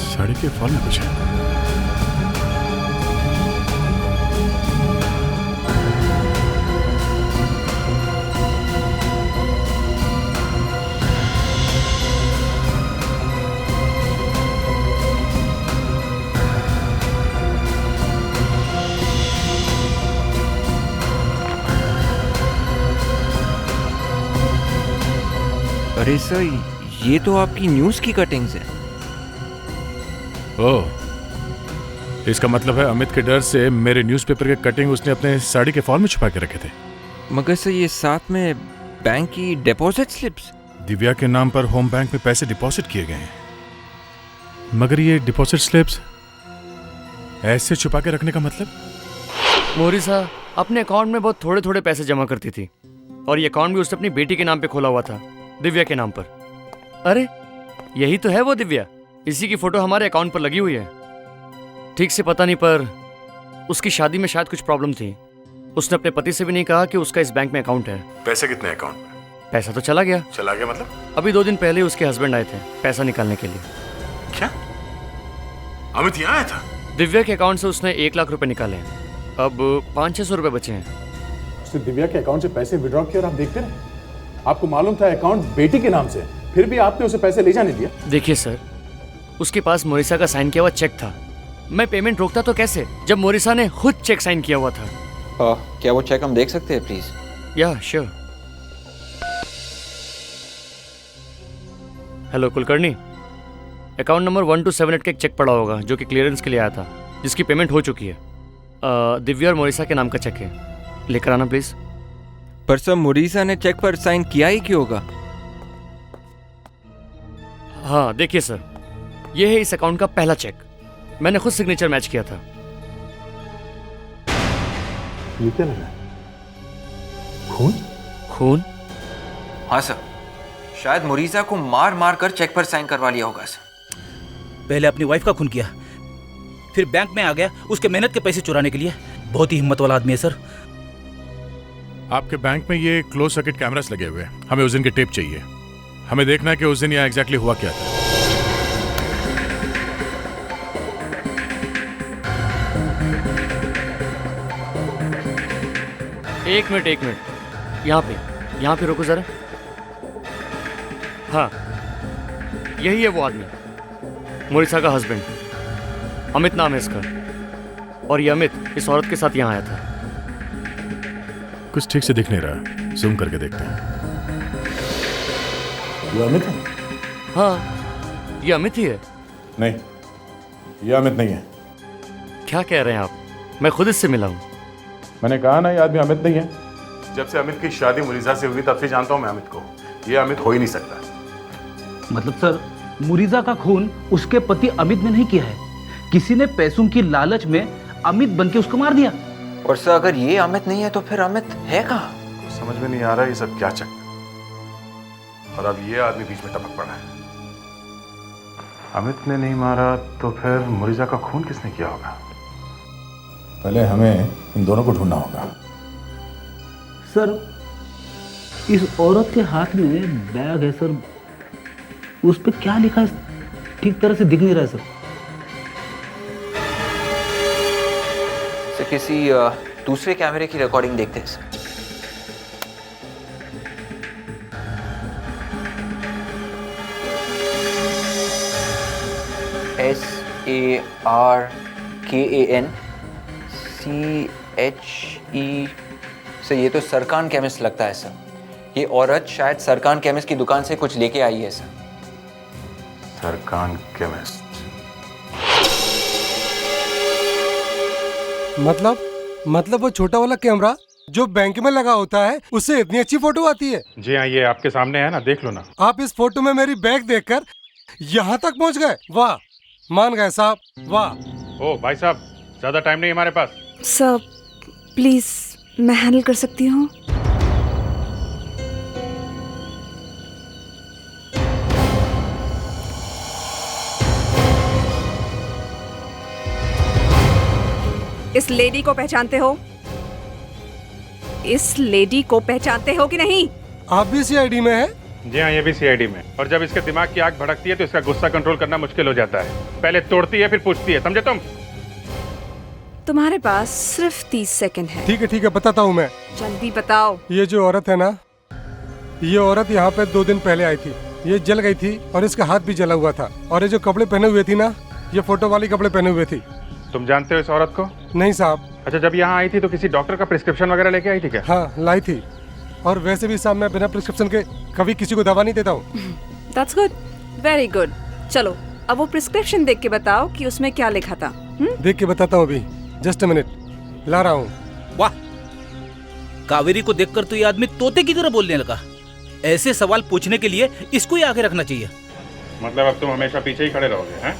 [SPEAKER 3] साड़ी के फॉल में कुछ है।
[SPEAKER 7] अरे सर, ये तो आपकी न्यूज़ की कटिंग्स है।
[SPEAKER 3] ओह, इसका मतलब है अमित के डर से मेरे न्यूज़पेपर के कटिंग उसने अपने साड़ी के फॉल में छुपा के रखे थे।
[SPEAKER 7] मगर सर, ये साथ में बैंक की डिपॉजिट स्लिप्स।
[SPEAKER 3] दिव्या के नाम पर होम बैंक में पैसे डिपॉजिट किए गए हैं, मगर ये डिपॉजिट स्लिप्स ऐसे छुपा के रखने का मतलब?
[SPEAKER 17] मोरिसा अपने अकाउंट में बहुत थोड़े थोड़े पैसे जमा करती थी और ये अकाउंट भी उसने अपनी बेटी के नाम पे खोला हुआ था, दिव्या के नाम पर। अरे यही तो है वो दिव्या, इसी की फोटो हमारे अकाउंट पर लगी हुई है। ठीक से पता नहीं, पर उसकी शादी में शायद कुछ प्रॉब्लम थी। उसने अपने पति से भी नहीं कहा कि उसका इस बैंक में अकाउंट है।
[SPEAKER 3] पैसे कितने अकाउंट में?
[SPEAKER 17] पैसा तो चला गया।
[SPEAKER 3] चला गया मतलब?
[SPEAKER 17] अभी 2 दिन पहले उसके हस्बैंड आए थे पैसा निकालने के लिए।
[SPEAKER 3] क्या अमित यहाँ आया था?
[SPEAKER 17] दिव्या के अकाउंट से उसने 1 लाख रुपए निकाले हैं। अब 500-600 रुपए बचे हैं।
[SPEAKER 1] उसने दिव्या के अकाउंट से पैसे विड्रॉ किए और आप देखते रहे। आपको मालूम था अकाउंट बेटी के नाम से, फिर भी आपने उसे पैसे ले जाने दिया।
[SPEAKER 17] देखिए सर, उसके पास मोरिसा का साइन किया हुआ चेक था। मैं पेमेंट रोकता तो कैसे, जब मोरिसा ने खुद चेक साइन किया हुआ था।
[SPEAKER 7] क्या वो चेक हम देख सकते हैं प्लीज?
[SPEAKER 17] या sure. Hello Kulkarni, account number 1278 का एक चेक पड़ा होगा जो कि क्लियरेंस के लिए आया था, जिसकी पेमेंट हो चुकी है। दिव्या और मोरिसा के नाम का चेक है, लेकर आना प्लीज।
[SPEAKER 7] पर सर, मोरिसा ने चेक पर साइन किया ही क्यों होगा?
[SPEAKER 17] हाँ देखिए सर, यह है इस अकाउंट का पहला चेक। मैंने खुद सिग्नेचर मैच किया था।
[SPEAKER 1] ये क्या लगा? खून?
[SPEAKER 17] खून?
[SPEAKER 7] हाँ सर, शायद मोरिसा को मार मार कर चेक पर साइन करवा लिया होगा सर।
[SPEAKER 4] पहले अपनी वाइफ का खून किया, फिर बैंक में आ गया उसके मेहनत के पैसे चुराने के लिए। बहुत ही हिम्मत वाला आदमी है सर।
[SPEAKER 3] आपके बैंक में ये क्लोज सर्किट कैमरास लगे हुए हैं, हमें उस दिन की टेप चाहिए। हमें देखना है कि उस दिन यहाँ एग्जैक्टली हुआ क्या था।
[SPEAKER 17] एक मिनट, यहाँ पे रुको जरा। हाँ, यही है वो आदमी, मोरिसा का हस्बैंड, अमित नाम है इसका। और ये अमित इस औरत के साथ यहाँ आया था।
[SPEAKER 3] कुछ ठीक से दिख नहीं रहा, जूम करके देखते हैं।
[SPEAKER 1] ये अमित है?
[SPEAKER 17] हाँ, ये अमित ही है।
[SPEAKER 1] नहीं, ये अमित नहीं है।
[SPEAKER 17] क्या कह रहे हैं आप? मैं खुद इससे मिला हूँ।
[SPEAKER 1] मैंने कहा ना, ये आदमी अमित नहीं है। जब से अमित की शादी मुरीजा से हुई तब से जानता हूँ मैं अमित को। ये अमित हो ही नहीं सकता।
[SPEAKER 4] मतलब सर, मुरीजा का खून उसके पति अमित ने नहीं किया है, किसी ने पैसों की लालच में अमित बनके उसको मार दिया।
[SPEAKER 7] और सर अगर ये अमित नहीं है तो फिर अमित है कहाँ?
[SPEAKER 1] समझ में नहीं आ रहा ये सब क्या चक्कर। और अब ये आदमी बीच में टपक पड़ा है। अमित ने नहीं मारा तो फिर मुरीजा का खून किसने किया होगा? पहले हमें इन दोनों को ढूंढना होगा।
[SPEAKER 4] सर, इस औरत के हाथ में बैग है सर, उस पर क्या लिखा है ठीक तरह से दिख नहीं रहा है सर।
[SPEAKER 7] सर किसी दूसरे कैमरे की रिकॉर्डिंग देखते हैं सर। SARKAN सर, ये तो सरकान केमिस्ट लगता है सर। ये औरत शायद सरकान केमिस्ट की दुकान से कुछ लेके आई है सर।
[SPEAKER 1] सरकान केमिस्ट
[SPEAKER 18] मतलब वो छोटा वाला कैमरा जो बैंक में लगा होता है, उससे इतनी अच्छी फोटो आती है?
[SPEAKER 3] जी हाँ, ये आपके सामने है ना, देख लो ना।
[SPEAKER 18] आप इस फोटो में मेरी बैग देखकर यहाँ तक पहुँच गए। वाह, मान गए साहब, वाह।
[SPEAKER 3] ओ भाई साहब, ज्यादा टाइम नहीं हमारे पास।
[SPEAKER 8] सर प्लीज, मैं हैंडल कर सकती हूँ। इस लेडी को पहचानते हो? इस लेडी को पहचानते हो कि नहीं?
[SPEAKER 18] आप भी सीआईडी में हैं?
[SPEAKER 3] जी हाँ, ये भी सीआईडी में। और जब इसके दिमाग की आग भड़कती है तो इसका गुस्सा कंट्रोल करना मुश्किल हो जाता है। पहले तोड़ती है फिर पूछती है, समझे तुम?
[SPEAKER 8] तुम्हारे पास सिर्फ 30 सेकंड है।
[SPEAKER 18] ठीक है, बताता हूँ मैं।
[SPEAKER 8] जल्दी बताओ।
[SPEAKER 18] ये जो औरत है ना, ये औरत यहाँ पे 2 दिन पहले आई थी। ये जल गई थी और इसका हाथ भी जला हुआ था। और ये जो कपड़े पहने हुए थी ना, ये फोटो वाली कपड़े पहने हुए थी।
[SPEAKER 3] तुम जानते हो इस औरत को?
[SPEAKER 18] नहीं साहब।
[SPEAKER 3] अच्छा, जब यहाँ आई थी तो किसी डॉक्टर का प्रिस्क्रिप्शन वगैरह लेके आई थी क्या?
[SPEAKER 18] हाँ, लाई थी। और वैसे भी साहब, मैं बिना प्रिस्क्रिप्शन के कभी किसी को दवा नहीं देता हूँ।
[SPEAKER 8] That's good, very good। चलो अब वो प्रिस्क्रिप्शन देख के बताओ कि उसमें क्या लिखा था।
[SPEAKER 18] देख के बताता हूँ अभी, जस्ट अ मिनट, ला रहा हूँ।
[SPEAKER 4] वाह, कावेरी को देखकर तो ये आदमी तोते की तरह बोलने लगा। ऐसे सवाल पूछने के लिए इसको ही आगे रखना चाहिए।
[SPEAKER 3] मतलब अब तुम हमेशा पीछे ही खड़े रहोगे हैं?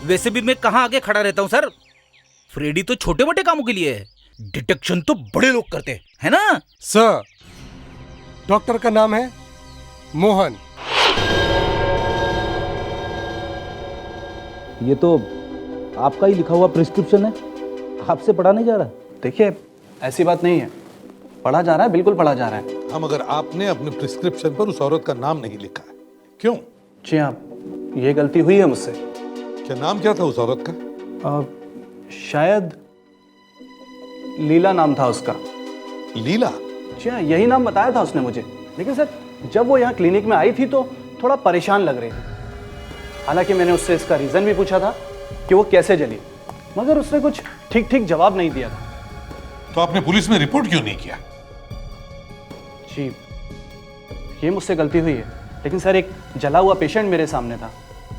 [SPEAKER 4] वैसे भी मैं कहाँ आगे खड़ा रहता हूँ सर। फ्रेडी तो छोटे मोटे कामों के लिए है, डिटेक्शन तो बड़े लोग करते हैं, है ना?
[SPEAKER 18] सर, डॉक्टर का नाम है मोहन।
[SPEAKER 11] ये तो आपका ही लिखा हुआ प्रिस्क्रिप्शन है, आपसे पढ़ा नहीं जा रहा?
[SPEAKER 10] देखिए, ऐसी बात नहीं है, पढ़ा जा रहा है, बिल्कुल पढ़ा जा रहा है।
[SPEAKER 5] हम अगर आपने अपने प्रिस्क्रिप्शन पर उस औरत का नाम नहीं लिखा है, क्यों?
[SPEAKER 10] जी हाँ, ये गलती हुई है मुझसे।
[SPEAKER 5] क्या नाम क्या था उस औरत का?
[SPEAKER 10] शायद लीला नाम था उसका।
[SPEAKER 5] लीला?
[SPEAKER 10] जी हाँ, यही नाम बताया था उसने मुझे। लेकिन सर, जब वो यहाँ क्लिनिक में आई थी तो थोड़ा परेशान लग रही थी। हालांकि मैंने उससे इसका रीज़न भी पूछा था कि वो कैसे जली, मगर उसने कुछ ठीक जवाब नहीं दिया था।
[SPEAKER 5] तो आपने पुलिस में रिपोर्ट क्यों नहीं किया?
[SPEAKER 10] जी, ये मुझसे गलती हुई है। लेकिन सर, एक जला हुआ पेशेंट मेरे सामने था,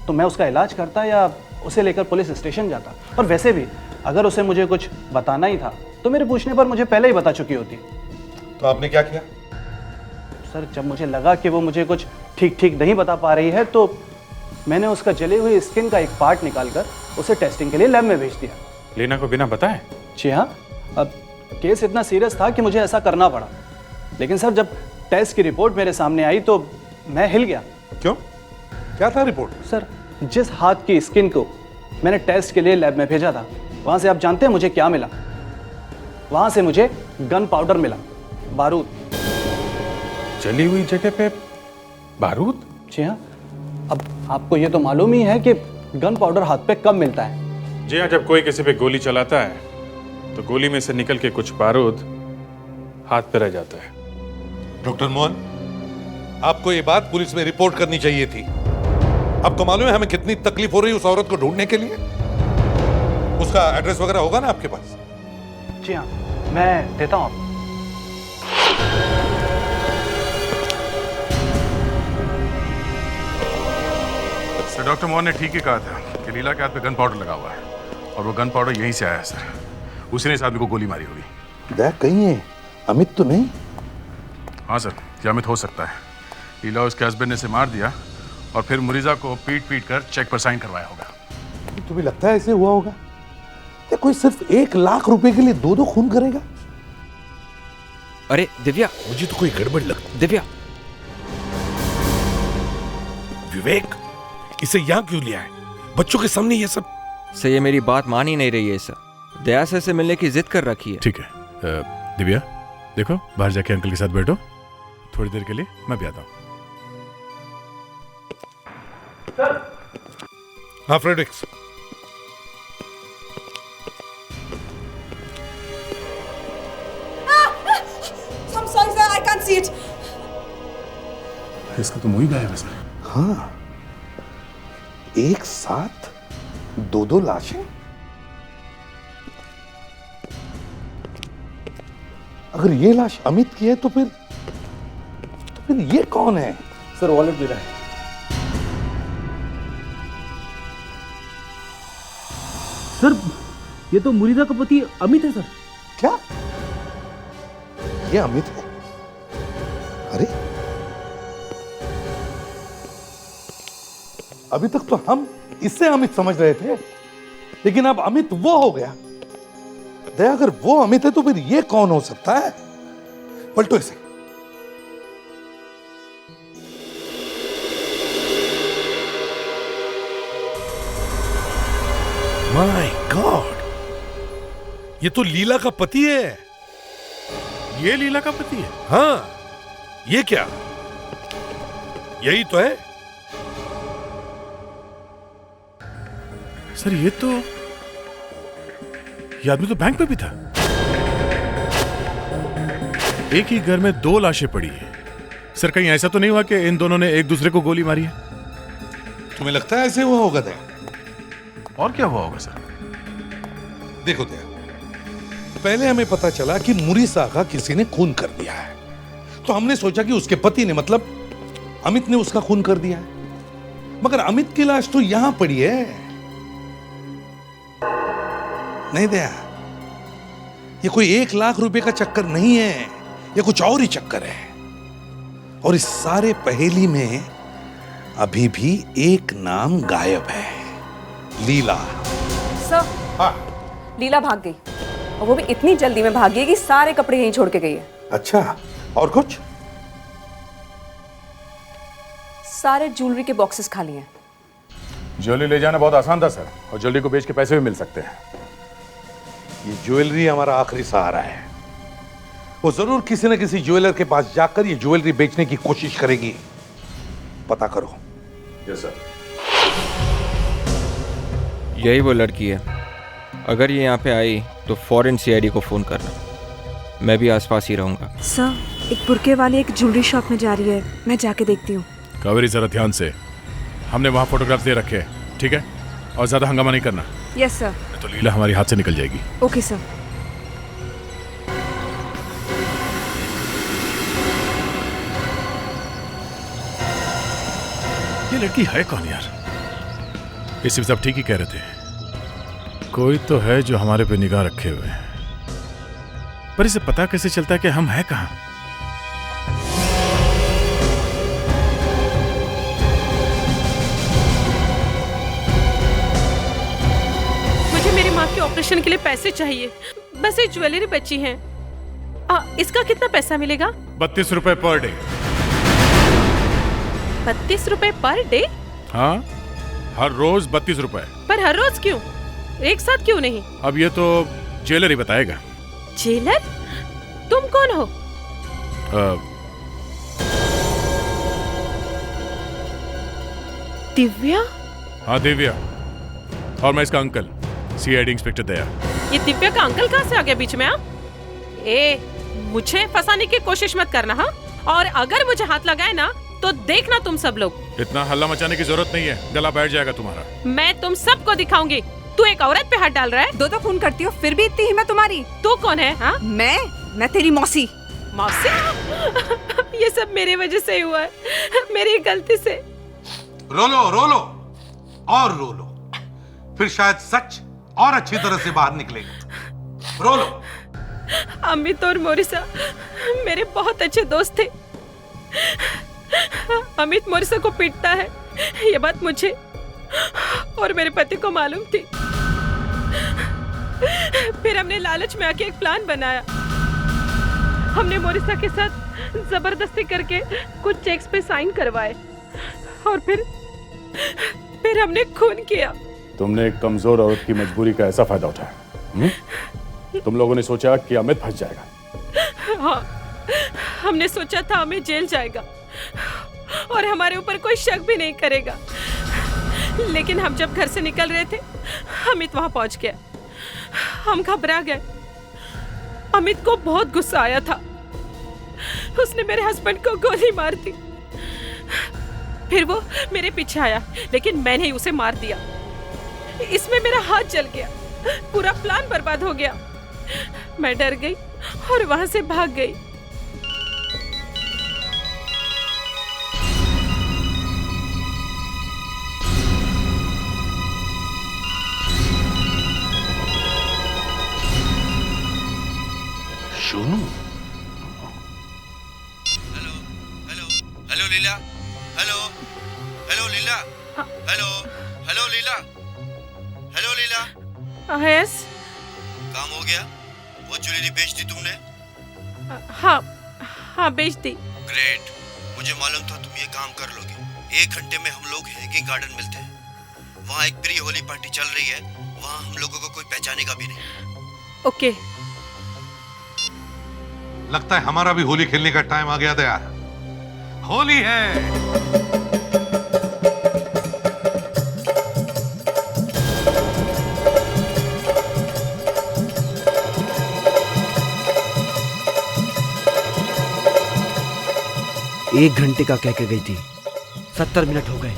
[SPEAKER 10] तो मैं उसका इलाज करता या उसे लेकर पुलिस स्टेशन जाता। और वैसे भी अगर उसे मुझे कुछ बताना ही था तो मेरे पूछने पर मुझे पहले ही बता चुकी होती।
[SPEAKER 5] तो आपने क्या किया?
[SPEAKER 10] सर, जब मुझे लगा कि वो मुझे कुछ ठीक नहीं बता पा रही है तो मैंने उसका जले हुए स्किन का एक पार्ट निकालकर उसे टेस्टिंग के लिए लैब में भेज दिया।
[SPEAKER 3] लीना को बिना बताए?
[SPEAKER 10] जी हाँ, अब केस इतना सीरियस था कि मुझे ऐसा करना पड़ा। लेकिन सर, जब टेस्ट की रिपोर्ट मेरे सामने आई तो मैं हिल गया।
[SPEAKER 5] क्यों? क्या था रिपोर्ट?
[SPEAKER 10] सर, जिस हाथ की स्किन को मैंने टेस्ट के लिए लैब में भेजा था, वहां से आप जानते हैं मुझे क्या मिला? वहां से मुझे गन पाउडर मिला, बारूद।
[SPEAKER 1] जली हुई जगह पे बारूद?
[SPEAKER 10] जी हाँ। अब आपको ये तो मालूम ही है कि गन पाउडर हाथ पे कब मिलता है।
[SPEAKER 3] जी हाँ, जब कोई किसी पे गोली चलाता है तो गोली में से निकल के कुछ बारूद हाथ पे रह जाता है।
[SPEAKER 5] डॉक्टर मोहन, आपको ये बात पुलिस में रिपोर्ट करनी चाहिए थी। अब तो मालूम है हमें कितनी तकलीफ हो रही है उस औरत को ढूंढने के लिए। उसका एड्रेस वगैरह होगा ना आपके पास?
[SPEAKER 10] जी हाँ, मैं देता हूँ आपको।
[SPEAKER 1] सर, डॉक्टर मोहन ने ठीक ही कहा था कि लीला के हाथ पे गन पाउडर लगा हुआ है और वो गन पाउडर यहीं से आया है सर। उसी ने इस आदमी को गोली मारी होगी।
[SPEAKER 13] देख कहीं है, अमित तो नहीं?
[SPEAKER 1] हाँ सर, ये अमित हो सकता है। लीला उसके हस्बैंड ने इसे मार दिया और फिर मुरीजा को पीट पीट कर चेक पर साइन करवाया होगा।
[SPEAKER 13] तुम्हें लगता है ऐसे हुआ होगा? या कोई सिर्फ 1 लाख रुपए के लिए 2 खून करेगा?
[SPEAKER 9] अरे दिव्या,
[SPEAKER 5] मुझे तो कोई गड़बड़ लगती।
[SPEAKER 9] दिव्या,
[SPEAKER 5] विवेक, इसे यहाँ क्यों लिया है? बच्चों के सामने ये सब?
[SPEAKER 17] सर, ये मेरी बात मान ही नहीं रही है सर। दया सर से मिलने की जिद कर रखी है।
[SPEAKER 3] ठीक है दिव्या, देखो बाहर जाके अंकल के साथ बैठो थोड़ी देर के लिए, मैं भी आता हूँ।
[SPEAKER 5] हाँ Fredericks,
[SPEAKER 15] I'm sorry sir, I can't see it.
[SPEAKER 1] इसका तो मुंह ही गायब है सर।
[SPEAKER 13] हाँ, एक साथ 2 लाशें? अगर ये लाश अमित की है तो फिर ये कौन है?
[SPEAKER 10] सर, वॉलेट भी रहा है।
[SPEAKER 11] सर, ये तो मुरीदा का पति अमित है सर।
[SPEAKER 13] क्या? ये अमित है? अरे, अभी तक तो हम इससे अमित समझ रहे थे, लेकिन अब अमित वो हो गया। दया, अगर वो अमित है तो फिर ये कौन हो सकता है? पलटो इसे।
[SPEAKER 5] माय गॉड, ये तो लीला का पति है।
[SPEAKER 3] ये लीला का पति है?
[SPEAKER 5] हाँ, ये क्या? यही तो है।
[SPEAKER 3] सर, ये आदमी तो बैंक में भी था। एक ही घर में 2 लाशें पड़ी है। सर, कहीं ऐसा तो नहीं हुआ कि इन दोनों ने एक दूसरे को गोली मारी है?
[SPEAKER 5] तुम्हें लगता है ऐसे हुआ होगा दया?
[SPEAKER 1] और क्या हुआ होगा सर?
[SPEAKER 5] देखो दया, पहले हमें पता चला कि मुरीसा का किसी ने खून कर दिया है, तो हमने सोचा कि उसके पति ने, मतलब अमित ने उसका खून कर दिया है। मगर अमित की लाश तो यहां पड़ी है। नहीं दया, ये कोई 1 लाख रुपए का चक्कर नहीं है, ये कुछ और ही चक्कर है। और इस सारे पहेली में अभी भी एक नाम गायब है, लीला।
[SPEAKER 8] सर,
[SPEAKER 5] हाँ।
[SPEAKER 8] लीला भाग गई, और वो भी इतनी जल्दी में भाग गई कि सारे कपड़े यहीं छोड़ के गई है।
[SPEAKER 13] अच्छा, और कुछ?
[SPEAKER 8] सारे ज्वेलरी के बॉक्सेस खाली हैं।
[SPEAKER 1] ज्वेलरी ले जाना बहुत आसान था सर, और ज्वेलरी को बेच के पैसे भी मिल सकते हैं।
[SPEAKER 13] ये ज्वेलरी हमारा आखिरी सहारा है। वो जरूर किसी न किसी ज्वेलर के पास जाकर ये ज्वेलरी बेचने की कोशिश करेगी। पता करो।
[SPEAKER 1] Yes sir.
[SPEAKER 17] यही वो लड़की है। अगर ये यहाँ पे आई तो फौरन सीआईडी को फोन करना। मैं भी आसपास ही रहूंगा।
[SPEAKER 8] सर, एक बुरके वाली एक ज्वेलरी शॉप में जा रही है, मैं जाके देखती हूँ।
[SPEAKER 3] कावेरी, जरा ध्यान से, हमने वहां फोटोग्राफ दे रखे हैं, ठीक है? और ज्यादा हंगामा नहीं करना।
[SPEAKER 8] Yes sir.
[SPEAKER 3] तो लीला हमारे हाथ से निकल जाएगी।
[SPEAKER 8] Okay sir.
[SPEAKER 3] ये लड़की है कौन यार? इसी सब ठीक ही कह रहे थे, कोई तो है जो हमारे पे निगाह रखे हुए है, पर इसे पता कैसे चलता है कि हम हैं कहां?
[SPEAKER 19] मुझे मेरी माँ के ऑपरेशन के लिए पैसे चाहिए, बस ये ज्वेलरी बची है। इसका कितना पैसा मिलेगा?
[SPEAKER 3] 32 रुपए पर डे।
[SPEAKER 19] 32 रुपए पर डे?
[SPEAKER 3] हाँ, हर रोज 32 रुपए।
[SPEAKER 19] पर हर रोज क्यों? एक साथ क्यों नहीं?
[SPEAKER 3] अब ये तो ज्वेलर ही बताएगा।
[SPEAKER 19] जेलर? तुम कौन हो? दिव्या?
[SPEAKER 3] हाँ दिव्या, और मैं इसका अंकल सीआईडी इंस्पेक्टर दया।
[SPEAKER 19] ये दिव्या का अंकल कहाँ से आ गया बीच में? मुझे फंसाने की कोशिश मत करना हाँ, और अगर मुझे हाथ लगाए ना तो देखना तुम सब लोग।
[SPEAKER 3] इतना हल्ला मचाने की जरूरत नहीं है, गला बैठ जाएगा तुम्हारा।
[SPEAKER 19] मैं तुम सबको दिखाऊंगी। तू एक औरत पे हाथ डाल रहा है।
[SPEAKER 8] दो खून करती हो फिर भी इतनी हिम्मत तुम्हारी।
[SPEAKER 19] तू कौन है? हाँ
[SPEAKER 8] मैं तेरी मौसी।
[SPEAKER 19] मौसी? ये सब मेरी वजह से हुआ है, मेरी गलती से।
[SPEAKER 5] रो लो और रो लो, फिर शायद सच और अच्छी तरह से बाहर निकलेगा। रो लो।
[SPEAKER 19] अमित और मोरिसा मेरे बहुत अच्छे दोस्त थे। अमित मोरिसा को पीटता है, ये बात मुझे और मेरे पति को मालूम थी। फिर हमने लालच में आके एक प्लान बनाया। हमने मोरिसा के साथ जबरदस्ती करके कुछ चेक्स पे साइन करवाए और फिर हमने खून किया।
[SPEAKER 3] तुमने एक कमजोर औरत की मजबूरी का ऐसा फायदा उठाया। तुम लोगों ने सोचा कि अमित फंस जाएगा।
[SPEAKER 19] हाँ, हमने सोचा था अमित जेल जाएगा और हमारे ऊपर कोई शक भी नहीं करेगा। लेकिन हम जब घर से निकल रहे थे, अमित वहां पहुंच गया। हम घबरा गए। अमित को बहुत गुस्सा आया था। उसने मेरे हस्बैंड को गोली मार दी। फिर वो मेरे पीछे आया, लेकिन मैंने ही उसे मार दिया। इसमें मेरा हाथ जल गया, पूरा प्लान बर्बाद हो गया। मैं डर गई और वहां से भाग गई।
[SPEAKER 5] सोनू?
[SPEAKER 9] हेलो लीला, हेलो लीला, हेलो लीला, हेलो लीला।
[SPEAKER 19] यस।
[SPEAKER 9] काम हो गया? वो ज्वेलरी बेच दी तुमने?
[SPEAKER 19] हाँ बेच दी।
[SPEAKER 9] ग्रेट, मुझे मालूम था तुम ये काम कर लोगे। 1 घंटे में हम लोग हैगी गार्डन मिलते हैं। वहाँ एक प्री होली पार्टी चल रही है, वहाँ हम लोगों को कोई पहचानेगा भी नहीं।
[SPEAKER 19] ओके।
[SPEAKER 5] लगता है हमारा भी होली खेलने का टाइम आ गया था यार। होली है।
[SPEAKER 20] एक घंटे का कह के गई थी, 70 मिनट हो गए।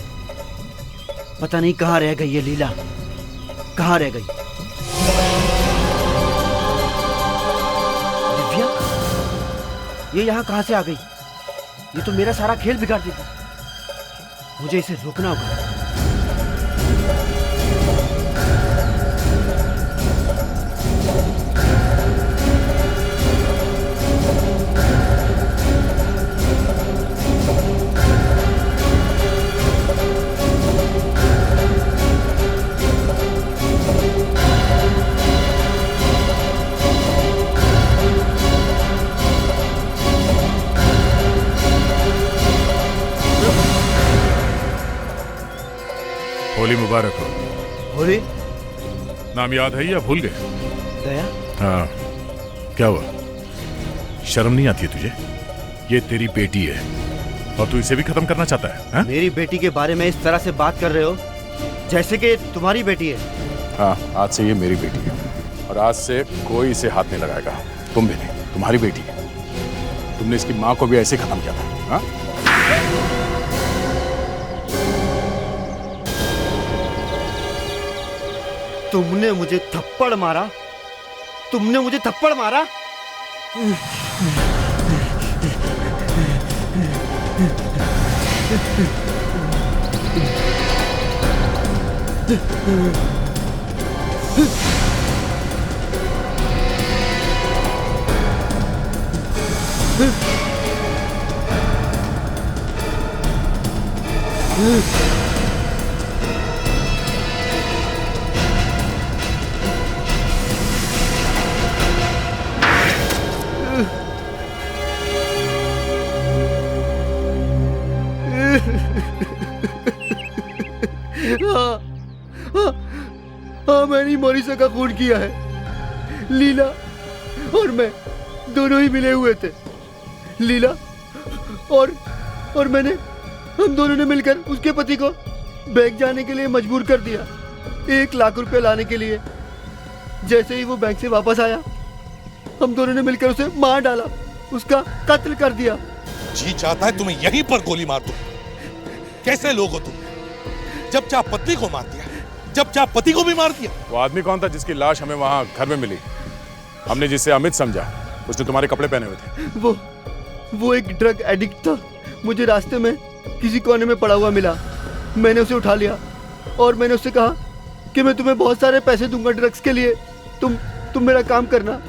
[SPEAKER 20] पता नहीं कहाँ रह गई ये लीला, कहाँ रह गई? दिव्या, ये यहाँ कहाँ से आ गई? ये तो मेरा सारा खेल बिगाड़ देगी। मुझे इसे रोकना होगा।
[SPEAKER 3] होली मुबारक हो।
[SPEAKER 20] होली?
[SPEAKER 3] नाम याद है या भूल गए?
[SPEAKER 20] दया?
[SPEAKER 3] हाँ, क्या हुआ? शर्म नहीं आती है तुझे? ये तेरी बेटी है और तू इसे भी खत्म करना चाहता है? हा?
[SPEAKER 20] मेरी बेटी के बारे में इस तरह से बात कर रहे हो जैसे कि तुम्हारी बेटी है।
[SPEAKER 3] हाँ, आज से ये मेरी बेटी है और आज से कोई इसे हाथ नहीं लगाएगा। तुम भी नहीं, तुम्हारी बेटी है। तुमने इसकी माँ को भी ऐसे खत्म किया था। हाँ?
[SPEAKER 20] तुमने मुझे थप्पड़ मारा? तुमने मुझे थप्पड़ मारा? हाँ, मैंने मोरिसा का खून किया है। लीला,
[SPEAKER 21] और मैं दोनों ही मिले हुए थे। लीला और मैंने, हम दोनों ने मिलकर उसके पति को बैंक जाने के लिए मजबूर कर दिया, 1 लाख रुपए लाने के लिए। जैसे ही वो बैंक से वापस आया, हम दोनों ने मिलकर उसे मार डाला, उसका कत्ल कर दिया।
[SPEAKER 5] जी चाहता है तुम्हें यहीं पर गोली मार दूं। कैसे लोग हो तुम? जब चाह पत्नी को मार दिया, जब चाह पति को भी मार दिया।
[SPEAKER 3] वो आदमी कौन था जिसकी लाश हमें वहां घर में मिली? हमने जिसे अमित समझा, उसने तुम्हारे कपड़े पहने हुए थे।
[SPEAKER 21] वो एक ड्रग एडिक्ट था। मुझे रास्ते में किसी कोने में पड़ा हुआ मिला। मैंने उसे उठा लिया और मैंने उससे कहा कि मैं तुम्हें बहुत सारे पैसे दूंगा ड्रग्स के लिए, तुम मेरा काम करना।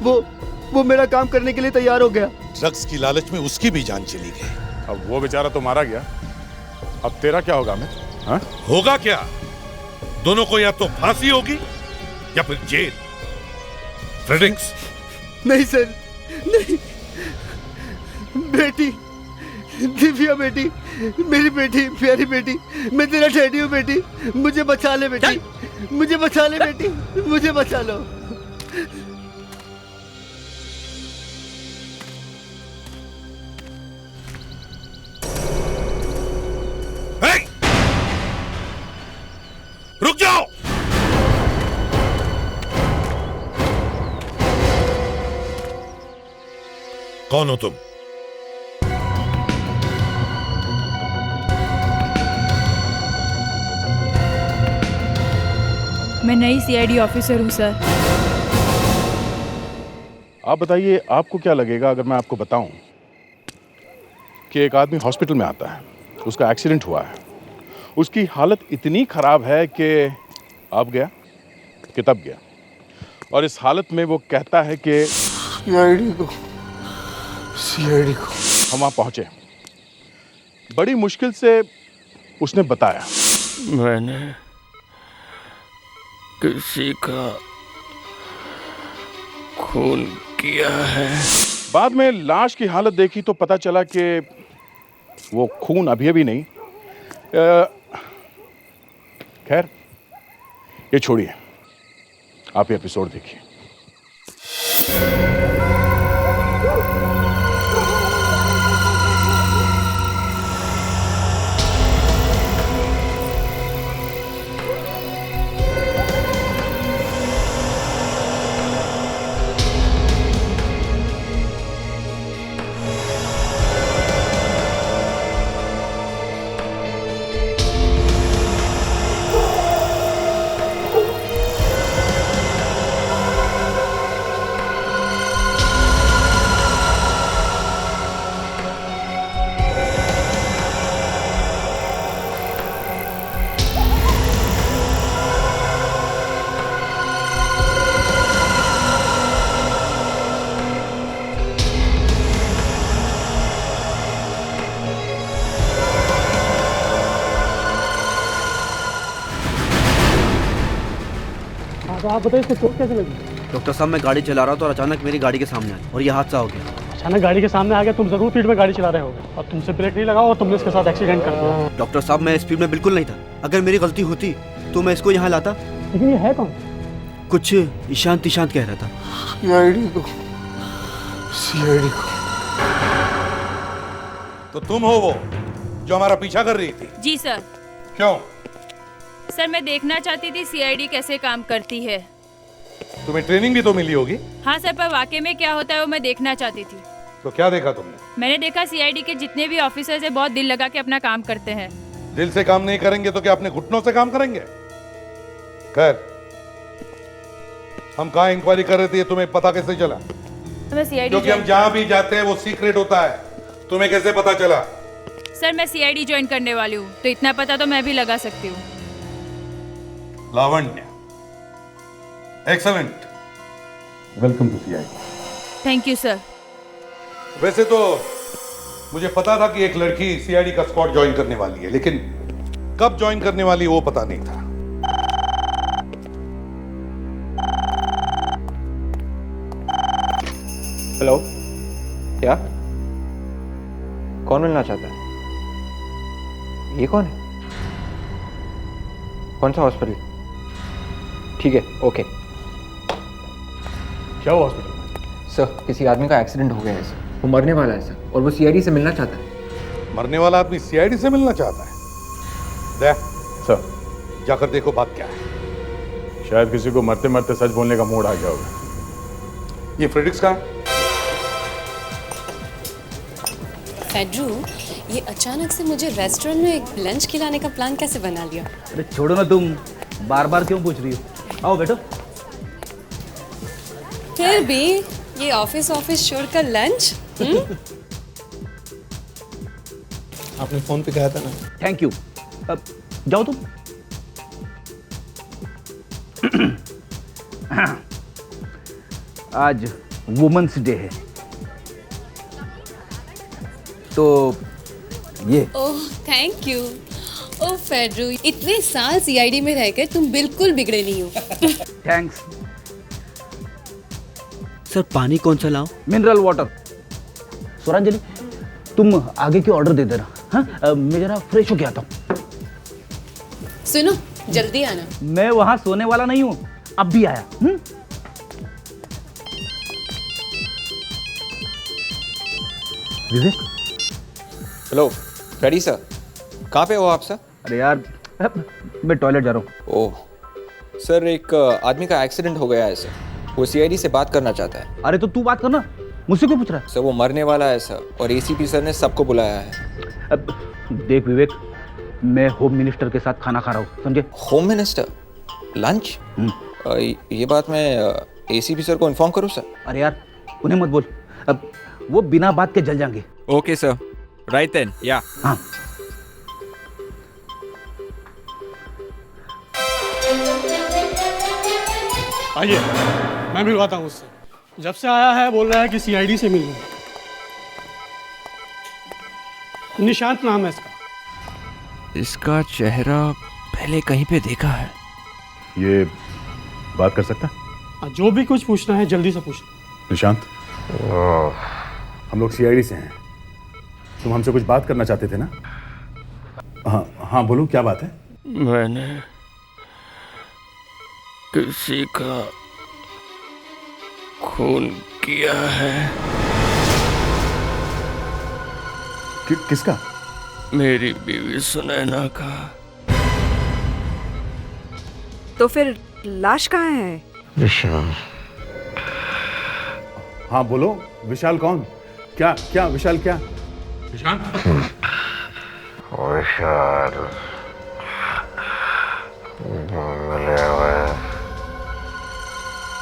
[SPEAKER 21] वो मेरा काम करने के लिए तैयार हो गया।
[SPEAKER 5] ड्रग्स की लालच में उसकी भी जान चली गई।
[SPEAKER 3] अब वो बेचारा तो मारा गया, अब तेरा क्या होगा अमित? हाँ?
[SPEAKER 5] होगा क्या? दोनों को या तो फांसी होगी या फिर जेल। फ्रेडरिक्स।
[SPEAKER 21] नहीं सर, नहीं। बेटी, दिव्या बेटी, मेरी बेटी, प्यारी बेटी, मैं तेरा डैडी हूँ बेटी, मुझे बचा ले बेटी, मुझे बचा ले बेटी, मुझे बचा लो।
[SPEAKER 5] रुक जाओ। कौन हो तुम?
[SPEAKER 2] मैं नई सीआईडी ऑफिसर हूँ सर।
[SPEAKER 3] आप बताइए, आपको क्या लगेगा अगर मैं आपको बताऊं कि एक आदमी हॉस्पिटल में आता है, उसका एक्सीडेंट हुआ है, उसकी हालत इतनी खराब है कि अब गया कि तब गया, और इस हालत में वो कहता है कि सीआईडी को हम वहाँ पहुंचे। बड़ी मुश्किल से उसने बताया,
[SPEAKER 17] मैंने किसी का खून किया है।
[SPEAKER 3] बाद में लाश की हालत देखी तो पता चला कि वो खून अभी नहीं। खैर, ये छोड़िए, आप ये एपिसोड देखिए।
[SPEAKER 10] आप बताइए, इसको चोट कैसे लगी?
[SPEAKER 20] डॉक्टर साहब, मैं गाड़ी चला रहा था और अचानक मेरी गाड़ी के सामने आई और ये हादसा हो गया।
[SPEAKER 10] अचानक गाड़ी के सामने आ गया? तुम जरूर स्पीड में गाड़ी चला रहे होगे और तुमसे ब्रेक नहीं लगा और तुमने इसके साथ एक्सीडेंट कर दिया।
[SPEAKER 20] डॉक्टर साहब, मैं स्पीड में बिल्कुल नहीं था। अगर मेरी गलती होती तो मैं इसको यहाँ लाता।
[SPEAKER 10] लेकिन ये है कौन?
[SPEAKER 20] कुछ ईशांत कह रहा था।
[SPEAKER 5] सीआईडी को। तो तुम हो वो जो हमारा पीछा कर रही थी?
[SPEAKER 22] जी सर।
[SPEAKER 5] क्यों?
[SPEAKER 22] सर, मैं देखना चाहती थी सीआईडी कैसे काम करती है।
[SPEAKER 5] तुम्हें ट्रेनिंग भी तो मिली होगी।
[SPEAKER 22] हाँ सर, पर वाकई में क्या होता है वो मैं देखना चाहती थी।
[SPEAKER 5] तो क्या देखा तुमने?
[SPEAKER 22] मैंने देखा सीआईडी के जितने भी ऑफिसर्स हैं बहुत दिल लगा के अपना काम करते हैं।
[SPEAKER 5] दिल से काम नहीं करेंगे तो क्या अपने घुटनों से काम करेंगे? खैर, हम कहाँ इंक्वायरी कर रहे थे, तुम्हें पता कैसे चला?
[SPEAKER 22] मैं सीआईडी,
[SPEAKER 5] क्योंकि हम जहाँ भी जाते हैं वो सीक्रेट होता है। तुम्हें कैसे पता चला?
[SPEAKER 22] सर, मैं सीआईडी ज्वाइन करने वाली हूँ, तो इतना पता तो मैं भी लगा सकती हूँ।
[SPEAKER 5] Lavanya, excellent, welcome to CID.
[SPEAKER 22] Thank you sir.
[SPEAKER 5] वैसे तो मुझे पता था कि एक लड़की सीआईडी का स्क्वाड ज्वाइन करने वाली है, लेकिन कब ज्वाइन करने वाली वो पता नहीं था।
[SPEAKER 7] हेलो, क्या? कौन मिलना चाहता है? ये कौन है? कौन सा हॉस्पिटल? ठीक है, ओके।
[SPEAKER 3] क्या हुआ हॉस्पिटल में?
[SPEAKER 7] सर किसी आदमी का एक्सीडेंट हो गया है सर, वो मरने वाला है सर, और वो सीआईडी से मिलना चाहता है।
[SPEAKER 13] मरने वाला आदमी सीआईडी से मिलना चाहता है? दे
[SPEAKER 1] सर
[SPEAKER 13] जाकर देखो बात क्या है।
[SPEAKER 1] शायद किसी को मरते मरते सच बोलने का मूड आ गया होगा।
[SPEAKER 13] ये फ्रेडरिक्स का है?
[SPEAKER 14] फेड्रू, ये अचानक से मुझे रेस्टोरेंट में एक लंच खिलाने का प्लान कैसे बना लिया?
[SPEAKER 11] अरे छोड़ो ना, तुम बार बार क्यों पूछ रही हो? आओ बैठो।
[SPEAKER 14] फिर भी ये ऑफिस छोड़कर लंच?
[SPEAKER 13] आपने फोन पे कहा था ना।
[SPEAKER 11] Thank you. अब जाओ तुम। आज वुमेन्स डे है तो ये।
[SPEAKER 14] Oh thank you. ओह फेड्रू, इतने साल सीआईडी में रहकर तुम बिल्कुल बिगड़े नहीं हो।
[SPEAKER 11] थैंक्स।
[SPEAKER 20] सर पानी कौन सा लाओ?
[SPEAKER 11] Mineral water. स्वरांजलि तुम आगे की ऑर्डर दे देना। हाँ मैं जरा फ्रेश होके आता हूँ।
[SPEAKER 14] सुनो जल्दी आना।
[SPEAKER 11] मैं वहां सोने वाला नहीं हूँ, अब भी आया। विवेक।
[SPEAKER 7] हेलो फ्रेडी सर, कहाँ पे हो आप सर?
[SPEAKER 11] अरे यार मैं टॉयलेट जा रहा हूँ।
[SPEAKER 7] ओह सर, एक आदमी का एक्सीडेंट हो गया है सर, वो सीआईडी से बात करना चाहता है।
[SPEAKER 11] अरे तो तू बात करना, मुझसे क्यों पूछ रहा है?
[SPEAKER 7] सर वो मरने वाला है सर, और एसीपी सर ने सबको बुलाया है।
[SPEAKER 11] अब देख विवेक, मैं होम मिनिस्टर के साथ खाना खा रहा हूँ, समझे?
[SPEAKER 7] Home minister lunch? ये बात मैं एसीपी सर को इन्फॉर्म करूँ सर?
[SPEAKER 11] अरे यार उन्हें मत बोल, अब वो बिना बात के जल जाएंगे।
[SPEAKER 7] ओके सर, राइट देन, या।
[SPEAKER 11] हाँ
[SPEAKER 16] आइए मैं मिलवाता हूँ उससे। जब से आया है बोल रहा है कि सीआईडी से मिलूं। निशांत नाम है इसका।
[SPEAKER 7] इसका चेहरा पहले कहीं पे देखा है।
[SPEAKER 1] ये बात कर सकता?
[SPEAKER 16] जो भी कुछ पूछना है जल्दी से पूछ।
[SPEAKER 1] निशांत, हम लोग सीआईडी से हैं। तुम हमसे कुछ बात करना चाहते थे ना? हाँ हाँ बोलो, क्या बात है?
[SPEAKER 17] मैंने किसी का खून किया है।
[SPEAKER 1] किसका?
[SPEAKER 17] मेरी बीवी सुनैना का।
[SPEAKER 8] तो फिर लाश कहाँ है?
[SPEAKER 1] विशाल। हाँ बोलो, विशाल कौन? क्या क्या विशाल क्या?
[SPEAKER 5] विशाल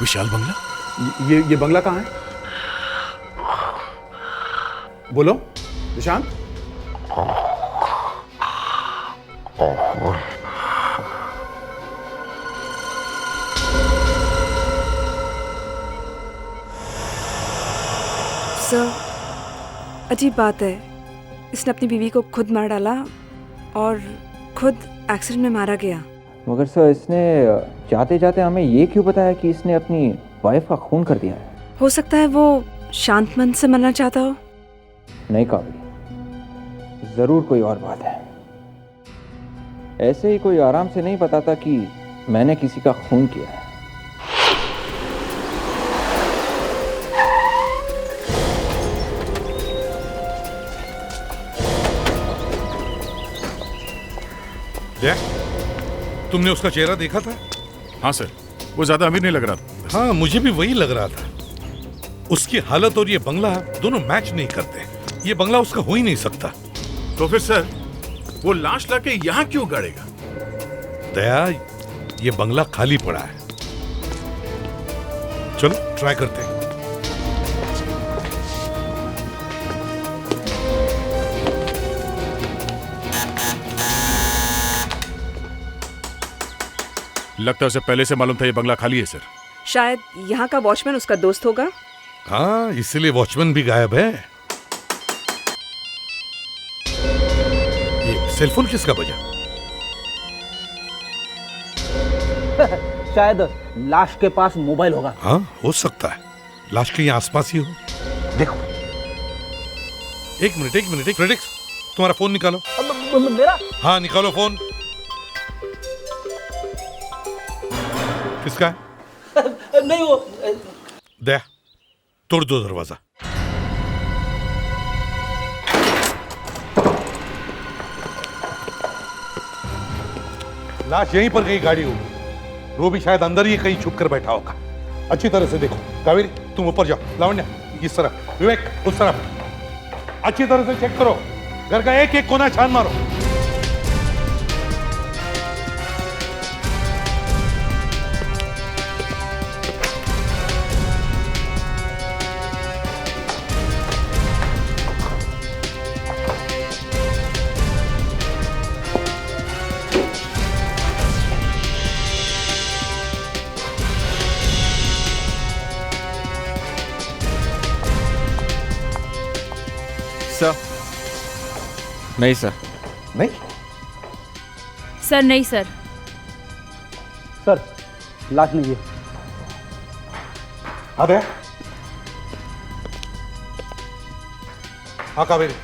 [SPEAKER 3] विशाल बंगला?
[SPEAKER 1] ये बंगला कहाँ है? बोलो निशांत।
[SPEAKER 8] सर अजीब बात है, इसने अपनी बीवी को खुद मार डाला और खुद एक्सीडेंट में मारा गया।
[SPEAKER 7] मगर सर इसने जाते जाते हमें ये क्यों बताया कि इसने अपनी वाइफ का खून कर दिया है?
[SPEAKER 8] हो सकता है वो शांत मन से मरना चाहता हो।
[SPEAKER 7] नहीं काबिल, जरूर कोई और बात है। ऐसे ही कोई आराम से नहीं बताता कि मैंने किसी का खून किया है।
[SPEAKER 5] तुमने उसका चेहरा देखा था?
[SPEAKER 3] हाँ सर, वो ज्यादा अमीर नहीं लग रहा था।
[SPEAKER 5] हाँ मुझे भी वही लग रहा था। उसकी हालत और ये बंगला दोनों मैच नहीं करते। ये बंगला उसका हो ही नहीं सकता।
[SPEAKER 3] तो फिर सर वो लाश लाके यहाँ क्यों गाड़ेगा?
[SPEAKER 5] दया, ये बंगला खाली पड़ा है। चलो ट्राई करते हैं।
[SPEAKER 3] लगता है उसे पहले से मालूम था ये बंगला खाली है सर।
[SPEAKER 8] शायद यहाँ का वॉचमैन उसका दोस्त होगा।
[SPEAKER 5] हाँ इसलिए वॉचमैन भी गायब है। ये सेलफोन किसका बजा?
[SPEAKER 11] शायद लाश के पास मोबाइल होगा।
[SPEAKER 5] हाँ हो सकता है, लाश के यहाँ आसपास ही हो।
[SPEAKER 11] देखो
[SPEAKER 5] एक मिनट फ्रेडिक्स, तुम्हारा फोन निकालो।
[SPEAKER 11] मेरा?
[SPEAKER 5] हाँ निकालो फोन। किसका है?
[SPEAKER 11] नहीं वो
[SPEAKER 5] दया तोड़ दो दरवाजा। लाश यहीं पर कहीं गाड़ी होगी। वो भी शायद अंदर ही कहीं छुप कर बैठा होगा। अच्छी तरह से देखो। कावेरी तुम ऊपर जाओ, लावण्या इस तरफ, विवेक उस तरफ। अच्छी तरह से चेक करो, घर का एक एक कोना छान मारो।
[SPEAKER 7] सर नहीं सर।
[SPEAKER 13] नहीं
[SPEAKER 22] सर नहीं सर।
[SPEAKER 10] सर लाश नहीं है।
[SPEAKER 13] अबे हाँ कावेरी।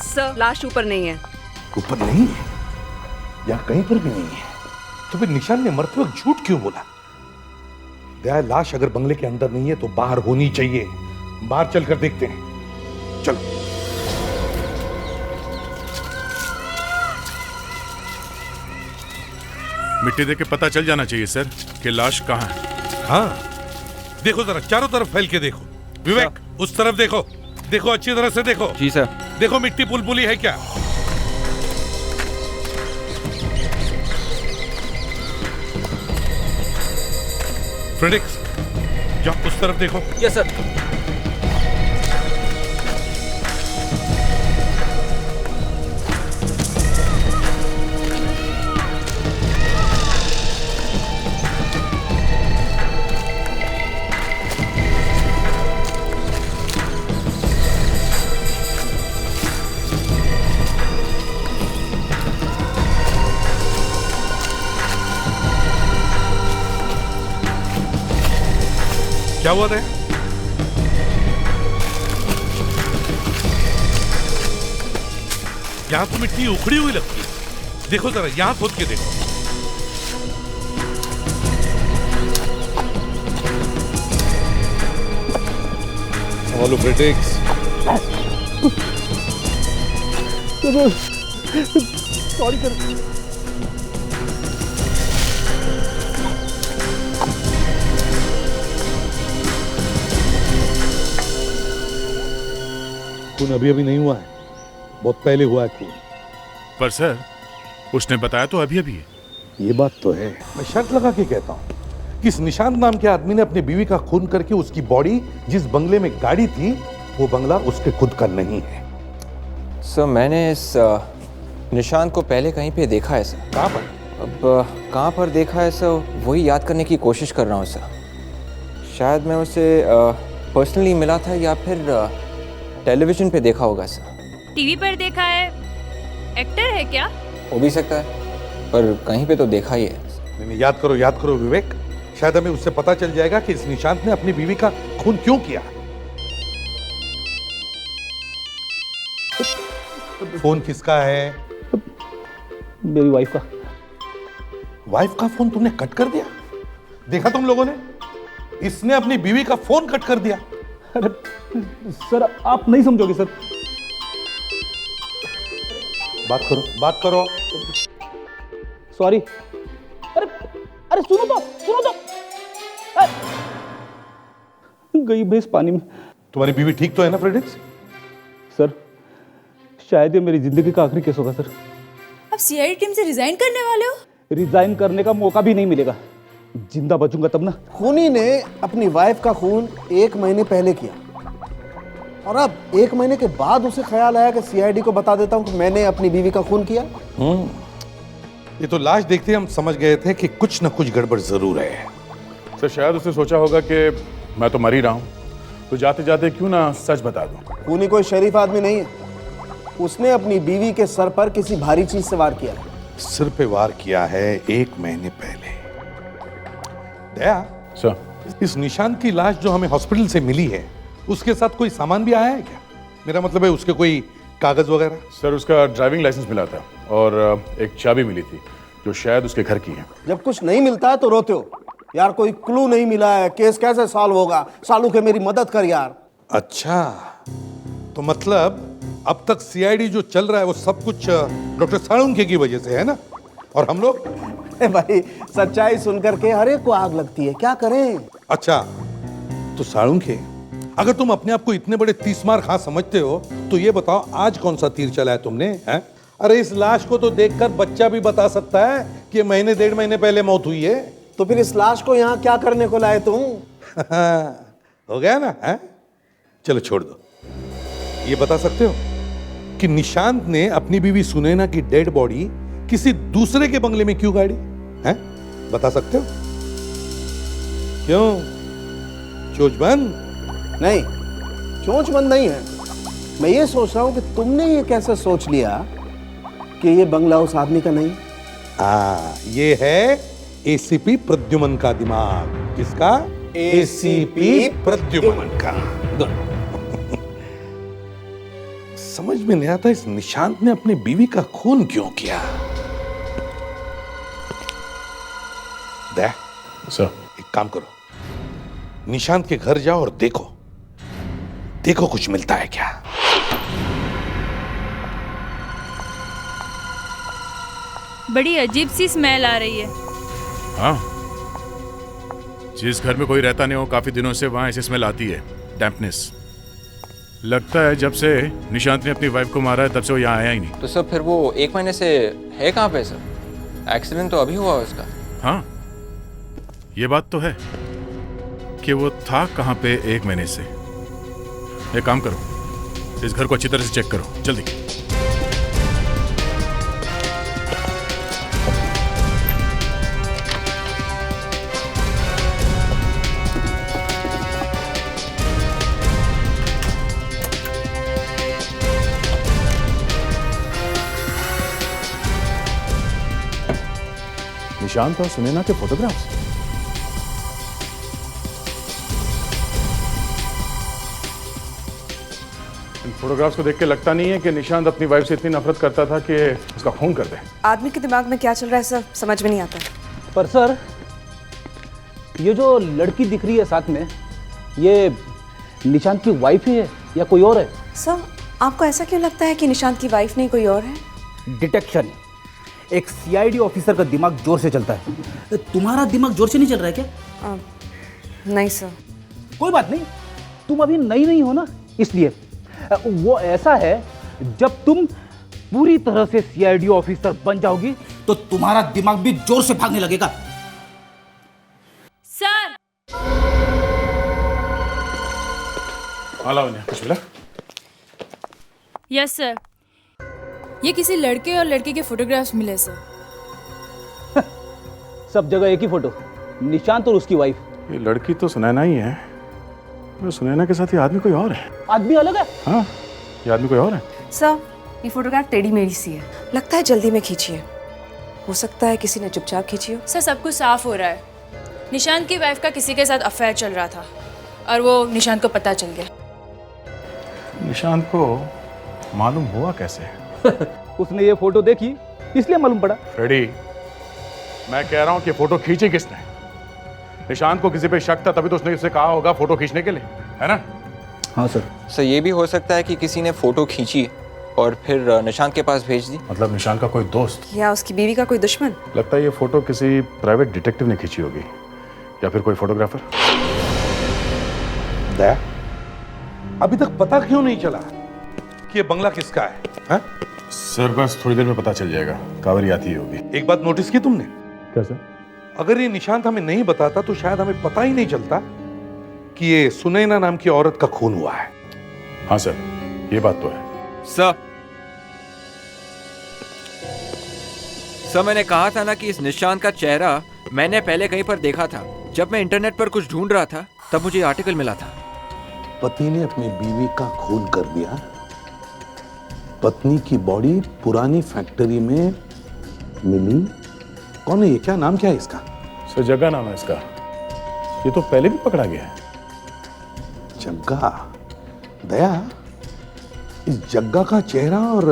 [SPEAKER 8] सर लाश ऊपर नहीं है।
[SPEAKER 13] ऊपर नहीं है या कहीं पर भी नहीं है, तो फिर निशान ने मरते वक्त झूठ क्यों बोला? दया, लाश अगर बंगले के अंदर नहीं है तो बाहर होनी चाहिए। बाहर चलकर देखते हैं, चलो।
[SPEAKER 3] मिट्टी देख के पता चल जाना चाहिए सर कि लाश कहाँ है।
[SPEAKER 5] हाँ देखो जरा, चारों तरफ फैल के देखो। विवेक उस तरफ देखो, देखो अच्छी तरह से देखो।
[SPEAKER 7] जी सर।
[SPEAKER 5] देखो मिट्टी पुलपुली है क्या? फ्रेडिक्स जाओ उस तरफ देखो।
[SPEAKER 4] Yes sir.
[SPEAKER 5] क्या हुआ था? यहां तो मिट्टी उखड़ी हुई लगती है। देखो जरा, यहां खोद के देखो। Hello Fredericks.
[SPEAKER 21] Sorry sir.
[SPEAKER 13] खून अभी अभी नहीं हुआ है, बहुत पहले हुआ है खून।
[SPEAKER 3] पर सर उसने बताया तो अभी अभी है।
[SPEAKER 13] ये बात तो है। मैं शर्त लगा के कहता हूँ कि इस निशांत नाम के आदमी ने अपनी बीवी का खून करके उसकी बॉडी जिस बंगले में गाड़ी थी वो बंगला उसके खुद का नहीं है।
[SPEAKER 7] सर मैंने इस निशांत को पहले कहीं पे देखा है सर।
[SPEAKER 13] कहाँ पर?
[SPEAKER 7] अब कहाँ पर देखा है सर, वही याद करने की कोशिश कर रहा हूँ सर। शायद मैं उसे पर्सनली मिला था या फिर टेलीविजन पे देखा होगा सर।
[SPEAKER 22] टीवी पर देखा है? एक्टर है क्या?
[SPEAKER 7] हो भी सकता है, पर कहीं पे तो देखा ही है।
[SPEAKER 13] नहीं, याद करो विवेक। शायद हमें उससे पता चल जाएगा कि इस निशांत ने अपनी बीवी का खून क्यों किया। फोन किसका है?
[SPEAKER 10] मेरी वाइफ का।
[SPEAKER 13] वाइफ का फोन तुमने कट कर दिया? देखा तुम लोगों ने? इसने अपनी बीवी का फोन कट कर दिया।
[SPEAKER 10] अरे सर आप नहीं समझोगे सर।
[SPEAKER 13] बात करो।
[SPEAKER 10] सॉरी। अरे सुनो तो। गई भैंस पानी में।
[SPEAKER 13] तुम्हारी बीवी ठीक तो है ना फ्रेडिक्स?
[SPEAKER 10] सर शायद ये मेरी जिंदगी का आखिरी केस होगा सर।
[SPEAKER 22] आप सीआईडी टीम से रिजाइन करने वाले हो?
[SPEAKER 10] रिजाइन करने का मौका भी नहीं मिलेगा। जिंदा बचूंगा तब ना।
[SPEAKER 21] खूनी ने अपनी वाइफ का खून 1 महीने पहले किया और अब 1 महीने के बाद उसे ख्याल आया कि सीआईडी को बता देता हूं कि मैंने अपनी बीवी का खून किया।
[SPEAKER 13] ये तो लाश देखते हम समझ गए थे कि कुछ न कुछ गड़बड़ जरूर है।
[SPEAKER 1] सर शायद उसने सोचा होगा कि मैं तो मर ही रहा हूं, तो जाते जाते क्यों ना सच बता दूं।
[SPEAKER 21] खूनी कोई शरीफ आदमी नहीं है। उसने अपनी बीवी के सर पर किसी भारी चीज से वार किया है।
[SPEAKER 13] सिर पे वार किया है 1 महीने पहले। दया
[SPEAKER 1] सर,
[SPEAKER 13] इस निशांत की लाश जो हमें हॉस्पिटल से मिली है उसके साथ कोई सामान भी आया है क्या? मेरा मतलब है उसके कोई कागज वगैरह?
[SPEAKER 1] सर उसका ड्राइविंग लाइसेंस मिला था और एक चाबी मिली थी जो शायद उसके घर की है।
[SPEAKER 21] जब कुछ नहीं मिलता तो रोते हो,
[SPEAKER 6] यार कोई क्लू नहीं मिला है, केस कैसे सॉल्व होगा? सालू के मेरी मदद कर यार।
[SPEAKER 13] अच्छा, तो मतलब अब तक सीआईडी जो चल रहा है वो सब कुछ डॉक्टर साळुंखे की वजह से है ना? और हम लोग
[SPEAKER 6] भाई सच्चाई सुनकर के हर एक को आग लगती है, क्या करें?
[SPEAKER 13] अच्छा, तो साळुंखे, अगर तुम अपने आप को इतने बड़े 30 मार खा समझते हो तो ये बताओ आज कौन सा तीर चलाया तुमने? हैं? अरे इस लाश को तो देखकर बच्चा भी बता सकता है कि महीने 1.5 महीने पहले मौत हुई है।
[SPEAKER 6] तो फिर इस लाश को यहाँ क्या करने को लाए तुम?
[SPEAKER 13] हो गया ना? है? चलो छोड़ दो। ये बता सकते हो कि निशांत ने अपनी बीवी सुनैना की डेड बॉडी किसी दूसरे के बंगले में क्यों गाड़ी? हैं? बता सकते हो? क्यों? चोचबंद?
[SPEAKER 6] नहीं, चोचबंद नहीं है। मैं ये सोच रहा हूं कि तुमने ये कैसे सोच लिया कि ये बंगला उस आदमी का नहीं?
[SPEAKER 13] ये है एसीपी प्रद्युमन का दिमाग। किसका? एसीपी प्रद्युमन का। समझ में नहीं आता इस निशांत ने अपनी बीवी का खून क्यों किया। दया सर, एक काम करो, निशांत के घर जाओ और देखो कुछ मिलता है क्या।
[SPEAKER 22] बड़ी अजीब सी स्मेल आ रही है।
[SPEAKER 3] हाँ, जिस घर में कोई रहता नहीं हो काफी दिनों से वहां ऐसी स्मेल आती है, डैम्पनेस। लगता है जब से निशांत ने अपनी वाइफ को मारा है तब से वो यहाँ आया ही नहीं।
[SPEAKER 7] तो सर फिर वो 1 महीने से है कहाँ पे सर? एक्सीडेंट तो अभी हुआ उसका।
[SPEAKER 3] हाँ, ये बात तो है कि वो था कहाँ पे 1 महीने से। एक काम करो, इस घर को अच्छी तरह से चेक करो, जल्दी।
[SPEAKER 1] निशांत और सुनैना के फोटोग्राफ्स। इन फोटोग्राफ्स को देख के लगता नहीं है कि निशांत अपनी वाइफ से इतनी नफरत करता था कि उसका खून कर दे।
[SPEAKER 8] आदमी के दिमाग में क्या चल रहा है सर, समझ में नहीं आता।
[SPEAKER 11] पर सर, ये जो लड़की दिख रही है साथ में, ये निशांत की वाइफ ही है या कोई और है?
[SPEAKER 8] सर, आपको ऐसा क्यों लगता है कि निशांत की वाइफ नहीं कोई और है?
[SPEAKER 11] डिटेक्शन। एक सीआईडी ऑफिसर का दिमाग जोर से चलता है। तुम्हारा दिमाग जोर से नहीं चल रहा है क्या?
[SPEAKER 8] नहीं सर।
[SPEAKER 11] कोई बात नहीं, तुम अभी नई नहीं हो ना, इसलिए। वो ऐसा है, जब तुम पूरी तरह से सीआईडी ऑफिसर बन जाओगी तो तुम्हारा दिमाग भी जोर से भागने लगेगा।
[SPEAKER 22] सर,
[SPEAKER 1] कुछ मिला?
[SPEAKER 22] यस सर, ये किसी लड़के और लड़की के फोटोग्राफ्स मिले सर।
[SPEAKER 11] सब जगह एक ही फोटो, निशांत और उसकी वाइफ।
[SPEAKER 1] ये लड़की तो सुनैना ही है, सुनैना के साथ ये आदमी कोई और है।
[SPEAKER 11] आदमी अलग है?
[SPEAKER 1] हाँ, ये आदमी कोई और है।
[SPEAKER 8] सर, ये फोटोग्राफ टेढ़ी मेढ़ी सी है, लगता है जल्दी में खींची है। हो सकता है किसी ने चुपचाप खींची हो।
[SPEAKER 22] सर, सब कुछ साफ हो रहा है। निशांत की वाइफ का किसी के साथ अफेयर चल रहा था और वो निशांत को पता चल गया।
[SPEAKER 1] निशांत को मालूम हुआ कैसे?
[SPEAKER 11] उसने ये फोटो देखी इसलिए मालूम पड़ा।
[SPEAKER 1] फ्रेडी, मैं कह रहा हूं कि फोटो खींची किसने? निशांत को किसी पे शक था तभी तो उसने उससे कहा होगा फोटो खींचने के लिए, है ना?
[SPEAKER 11] हाँ सर।
[SPEAKER 7] सर, ये भी हो सकता है कि किसी ने फोटो खींची और फिर निशांत के पास भेज दी।
[SPEAKER 1] मतलब निशांत का कोई दोस्त
[SPEAKER 8] या उसकी बीवी का कोई दुश्मन।
[SPEAKER 1] लगता है ये फोटो किसी प्राइवेट डिटेक्टिव ने खींची होगी या फिर कोई फोटोग्राफर।
[SPEAKER 13] दया, अभी तक पता क्यों नहीं चला कि ये बंगला किसका है? हा?
[SPEAKER 1] सर, बस थोड़ी देर में पता चल जाएगा, कावेरी आती ही होगी।
[SPEAKER 13] एक बात नोटिस की तुमने?
[SPEAKER 1] क्या सर?
[SPEAKER 13] अगर ये निशांत हमें नहीं बताता तो शायद हमें पता ही नहीं चलता कि ये सुनैना नाम की औरत का खून हुआ है।
[SPEAKER 1] हाँ सर, ये बात तो है।
[SPEAKER 7] सर, मैंने कहा था ना कि इस निशांत का चेहरा मैंने पहले कहीं पर देखा था। जब मैं इंटरनेट पर कुछ ढूंढ रहा था तब मुझे आर्टिकल मिला था।
[SPEAKER 13] पति ने अपनी बीवी का खून कर दिया। पत्नी की बॉडी पुरानी फैक्ट्री में मिली। कौन है ये? क्या नाम क्या है इसका?
[SPEAKER 1] सर, जग्गा नाम है इसका। ये तो पहले भी पकड़ा गया है।
[SPEAKER 13] जग्गा? दया, इस जग्गा का चेहरा और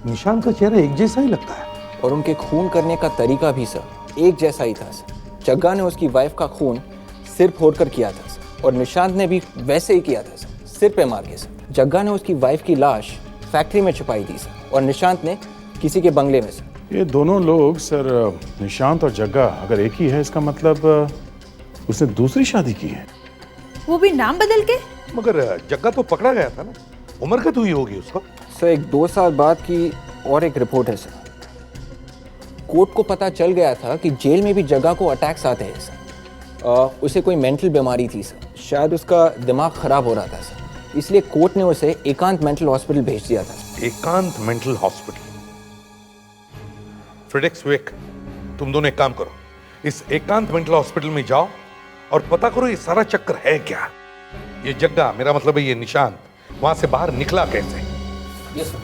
[SPEAKER 13] निशांत का चेहरा एक जैसा ही लगता है।
[SPEAKER 7] और उनके खून करने का तरीका भी सर एक जैसा ही था सर। जग्गा ने उसकी वाइफ का खून सिर फोड़कर किया था सर, और निशांत ने भी वैसे ही किया था सर, सिर पे मार के सर। जग्गा ने उसकी वाइफ की लाश फैक्ट्री में छुपाई थी सर, और निशांत ने किसी के बंगले में सर।
[SPEAKER 3] ये दोनों लोग सर, निशांत और जग्गा अगर एक ही है, इसका मतलब उसने दूसरी शादी की है।
[SPEAKER 15] वो भी नाम बदल के?
[SPEAKER 13] मगर जग्गा तो पकड़ा गया था ना, उम्र कैद हुई होगी उसको।
[SPEAKER 7] सर एक 2 साल बाद की और एक रिपोर्ट है सर। कोर्ट को पता चल गया था कि जेल में भी जग्गा को अटैक्स आते हैं सर। उसे कोई मेंटल बीमारी थी सर, शायद उसका दिमाग खराब हो रहा था सर, इसलिए कोर्ट ने उसे एकांत मेंटल हॉस्पिटल भेज दिया था।
[SPEAKER 13] एकांत मेंटल हॉस्पिटल? फ्रेडेक्स वेक, तुम दोनों एक काम करो, इस एकांत मेंटल हॉस्पिटल में जाओ और पता करो ये सारा चक्कर है क्या। ये जग्गा, मेरा मतलब है ये निशांत, वहां से बाहर निकला कैसे?
[SPEAKER 7] Yes sir.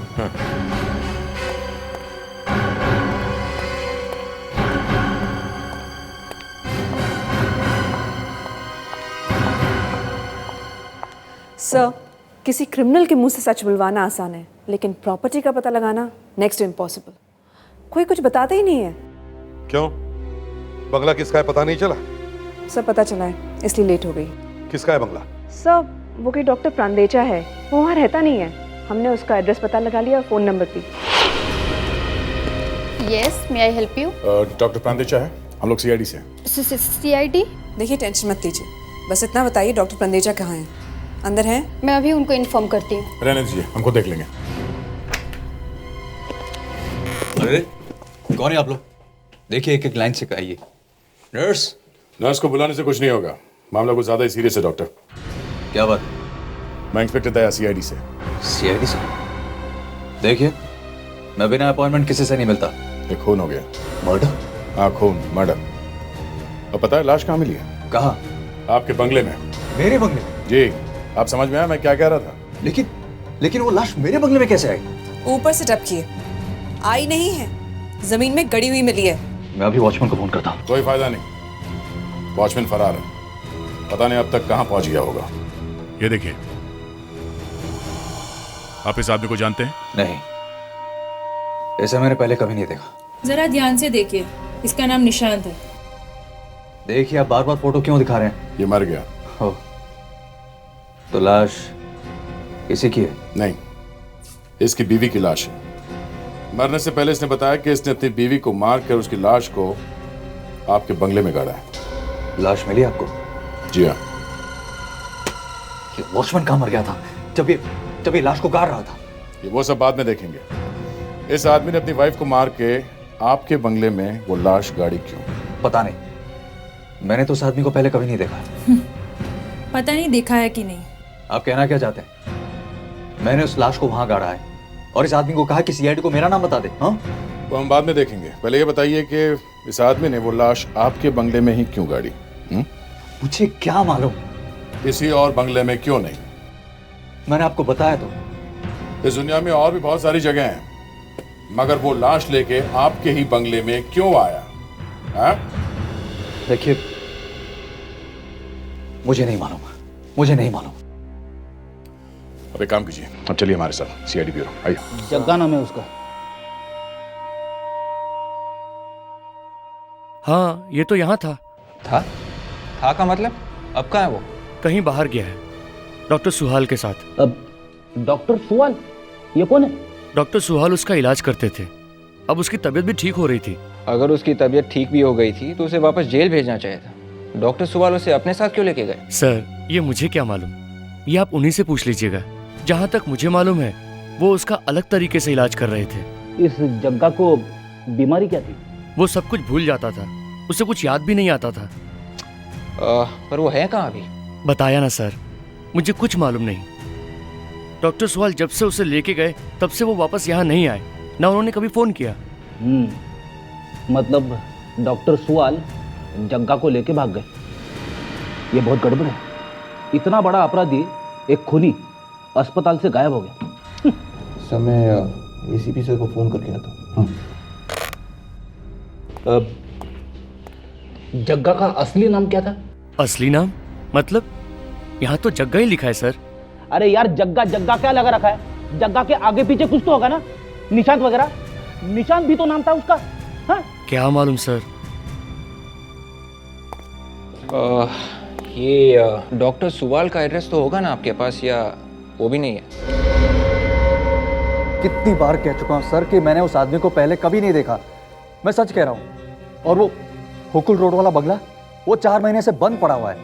[SPEAKER 8] सर, किसी क्रिमिनल के मुंह से सच बुलवाना आसान है, लेकिन प्रॉपर्टी का पता लगाना नेक्स्ट टू इम्पॉसिबल। कोई कुछ बताता ही नहीं है।
[SPEAKER 13] क्यों? बंगला किसका है पता नहीं चला?
[SPEAKER 8] सर पता चला है, इसलिए लेट हो गई।
[SPEAKER 13] किसका है बंगला?
[SPEAKER 8] सर वो कोई डॉक्टर प्रांदेचा है, वो वहाँ रहता नहीं है। हमने उसका एड्रेस पता लगा लिया और फ़ोन नंबर भी।
[SPEAKER 22] Yes, may I help you?
[SPEAKER 3] Doctor Prandecha है, हम लोग सीआईडी से।
[SPEAKER 22] सीआईडी?
[SPEAKER 8] देखिए टेंशन मत लीजिए, बस इतना बताइए डॉक्टर प्रांदेचा कहाँ है? अंदर है?
[SPEAKER 22] मैं अभी उनको इन्फॉर्म करती हूँ।
[SPEAKER 3] रहने दीजिए, हमको देख लेंगे।
[SPEAKER 12] अरे कौन है आप लोग? देखिए एक एक लाइन से कहिए। नर्स?
[SPEAKER 3] नर्स को बुलाने से कुछ नहीं होगा, मामला कुछ ज्यादा ही सीरियस है डॉक्टर।
[SPEAKER 12] क्या बात?
[SPEAKER 3] मैं इंस्पेक्टर दया सीआईडी से।
[SPEAKER 12] सीआईडी से? देखिए मैं बिना अपॉइंटमेंट किसी से नहीं मिलता।
[SPEAKER 3] एक खून हो गया।
[SPEAKER 12] मर्डर?
[SPEAKER 3] हाँ खून, मर्डर। और पता है लाश कहाँ मिली है?
[SPEAKER 12] कहाँ?
[SPEAKER 3] आपके बंगले में।
[SPEAKER 12] मेरे बंगले में?
[SPEAKER 3] जी। आप समझ में आया मैं क्या कह रहा था?
[SPEAKER 12] लेकिन वो लाश मेरे बंगले में कैसे आई?
[SPEAKER 8] ऊपर से टपकी है, आई नहीं है, जमीन में गड़ी हुई मिली है।
[SPEAKER 12] मैं अभी वॉचमैन को फोन करता हूँ।
[SPEAKER 3] कोई फायदा नहीं, वॉचमैन फरार है, पता नहीं अब तक कहाँ पहुंच गया होगा। ये देखिए, आप इस आदमी को जानते हैं?
[SPEAKER 12] नहीं, ऐसा मैंने पहले कभी नहीं देखा।
[SPEAKER 22] जरा ध्यान से देखिए, इसका नाम निशांत है।
[SPEAKER 12] देखिए आप बार बार फोटो क्यों दिखा रहे हैं?
[SPEAKER 3] ये मर गया।
[SPEAKER 12] हो तो लाश किसी की है?
[SPEAKER 3] नहीं, इसकी बीवी की लाश है। मरने से पहले इसने बताया कि इसने अपनी बीवी को मार कर उसकी लाश को आपके बंगले में गाड़ा है।
[SPEAKER 12] लाश मिली आपको?
[SPEAKER 3] जी हाँ।
[SPEAKER 12] ये वॉचमैन कहाँ मर गया था जब ये लाश को गाड़ रहा था?
[SPEAKER 3] ये वो सब बाद में देखेंगे। इस आदमी ने अपनी वाइफ को मार के आपके बंगले में वो लाश गाड़ी क्यों?
[SPEAKER 12] पता नहीं, मैंने तो उस आदमी को पहले कभी नहीं देखा।
[SPEAKER 22] पता नहीं देखा है कि नहीं।
[SPEAKER 12] आप कहना क्या चाहते हैं? मैंने उस लाश को वहां गाड़ा है और इस आदमी को कहा कि सीआईडी को मेरा नाम बता दे। हाँ,
[SPEAKER 3] वो हम बाद में देखेंगे। पहले ये बताइए कि इस आदमी ने वो लाश आपके बंगले में ही क्यों गाड़ी?
[SPEAKER 12] मुझे क्या मालूम?
[SPEAKER 3] किसी और बंगले में क्यों नहीं?
[SPEAKER 12] मैंने आपको बताया तो।
[SPEAKER 3] इस दुनिया में और भी बहुत सारी जगह हैं, मगर वो लाश लेके आपके ही बंगले में क्यों आया?
[SPEAKER 12] देखिए मुझे नहीं मालूम, मुझे नहीं मालूम।
[SPEAKER 3] अब एक काम कीजिए, अब चलिए हमारे साथ सीआईडी ब्यूरो, आइए।
[SPEAKER 11] जग्गा नाम है उसका।
[SPEAKER 17] हाँ, ये तो यहाँ था।
[SPEAKER 7] था का मतलब? अब कहाँ है वो?
[SPEAKER 17] कहीं बाहर गया है, डॉक्टर सुहाल के साथ।
[SPEAKER 11] अब डॉक्टर सुहाल, ये कौन है?
[SPEAKER 17] डॉक्टर सुहाल उसका इलाज करते थे, अब उसकी तबीयत भी ठीक हो रही थी।
[SPEAKER 7] अगर उसकी तबीयत ठीक भी हो गई थी तो उसे वापस जेल भेजना चाहिए था। डॉक्टर सुहाल उसे अपने साथ क्यों लेके गए?
[SPEAKER 17] सर, ये मुझे क्या मालूम, ये आप उन्हीं से पूछ लीजिएगा। जहाँ तक मुझे मालूम है वो उसका अलग तरीके से इलाज कर रहे थे।
[SPEAKER 11] इस जग्गा को बीमारी क्या थी?
[SPEAKER 17] वो सब कुछ भूल जाता था, उसे कुछ याद भी नहीं आता था।
[SPEAKER 7] पर वो है कहाँ अभी?
[SPEAKER 17] बताया ना सर, मुझे कुछ मालूम नहीं। डॉक्टर सुहाल जब से उसे लेके गए तब से वो वापस यहाँ नहीं आए, ना उन्होंने कभी फोन किया।
[SPEAKER 11] मतलब डॉक्टर सुहाल जग्गा को लेके भाग गए। ये बहुत गड़बड़ है। इतना बड़ा अपराधी, एक खूनी, अस्पताल से गायब हो गया।
[SPEAKER 12] समय एसीपी सर को फोन करके आता।
[SPEAKER 11] जग्गा का असली नाम क्या था?
[SPEAKER 17] असली नाम मतलब? यहाँ तो जग्गा ही लिखा है सर।
[SPEAKER 11] अरे यार, जग्गा जग्गा क्या लगा रखा है? जग्गा के आगे पीछे कुछ तो होगा ना, निशांत वगैरह। निशांत भी तो नाम था उसका। हाँ?
[SPEAKER 17] क्या मालूम सर,
[SPEAKER 7] ये डॉक्टर सुवाल का एड्रेस तो होगा ना आपके पास, या वो भी नहीं है?
[SPEAKER 12] कितनी बार कह चुका हूँ सर कि मैंने उस आदमी को पहले कभी नहीं देखा। मैं सच कह रहा हूँ। और वो हुकुल रोड वाला बंगला, वो 4 महीने से बंद पड़ा हुआ है।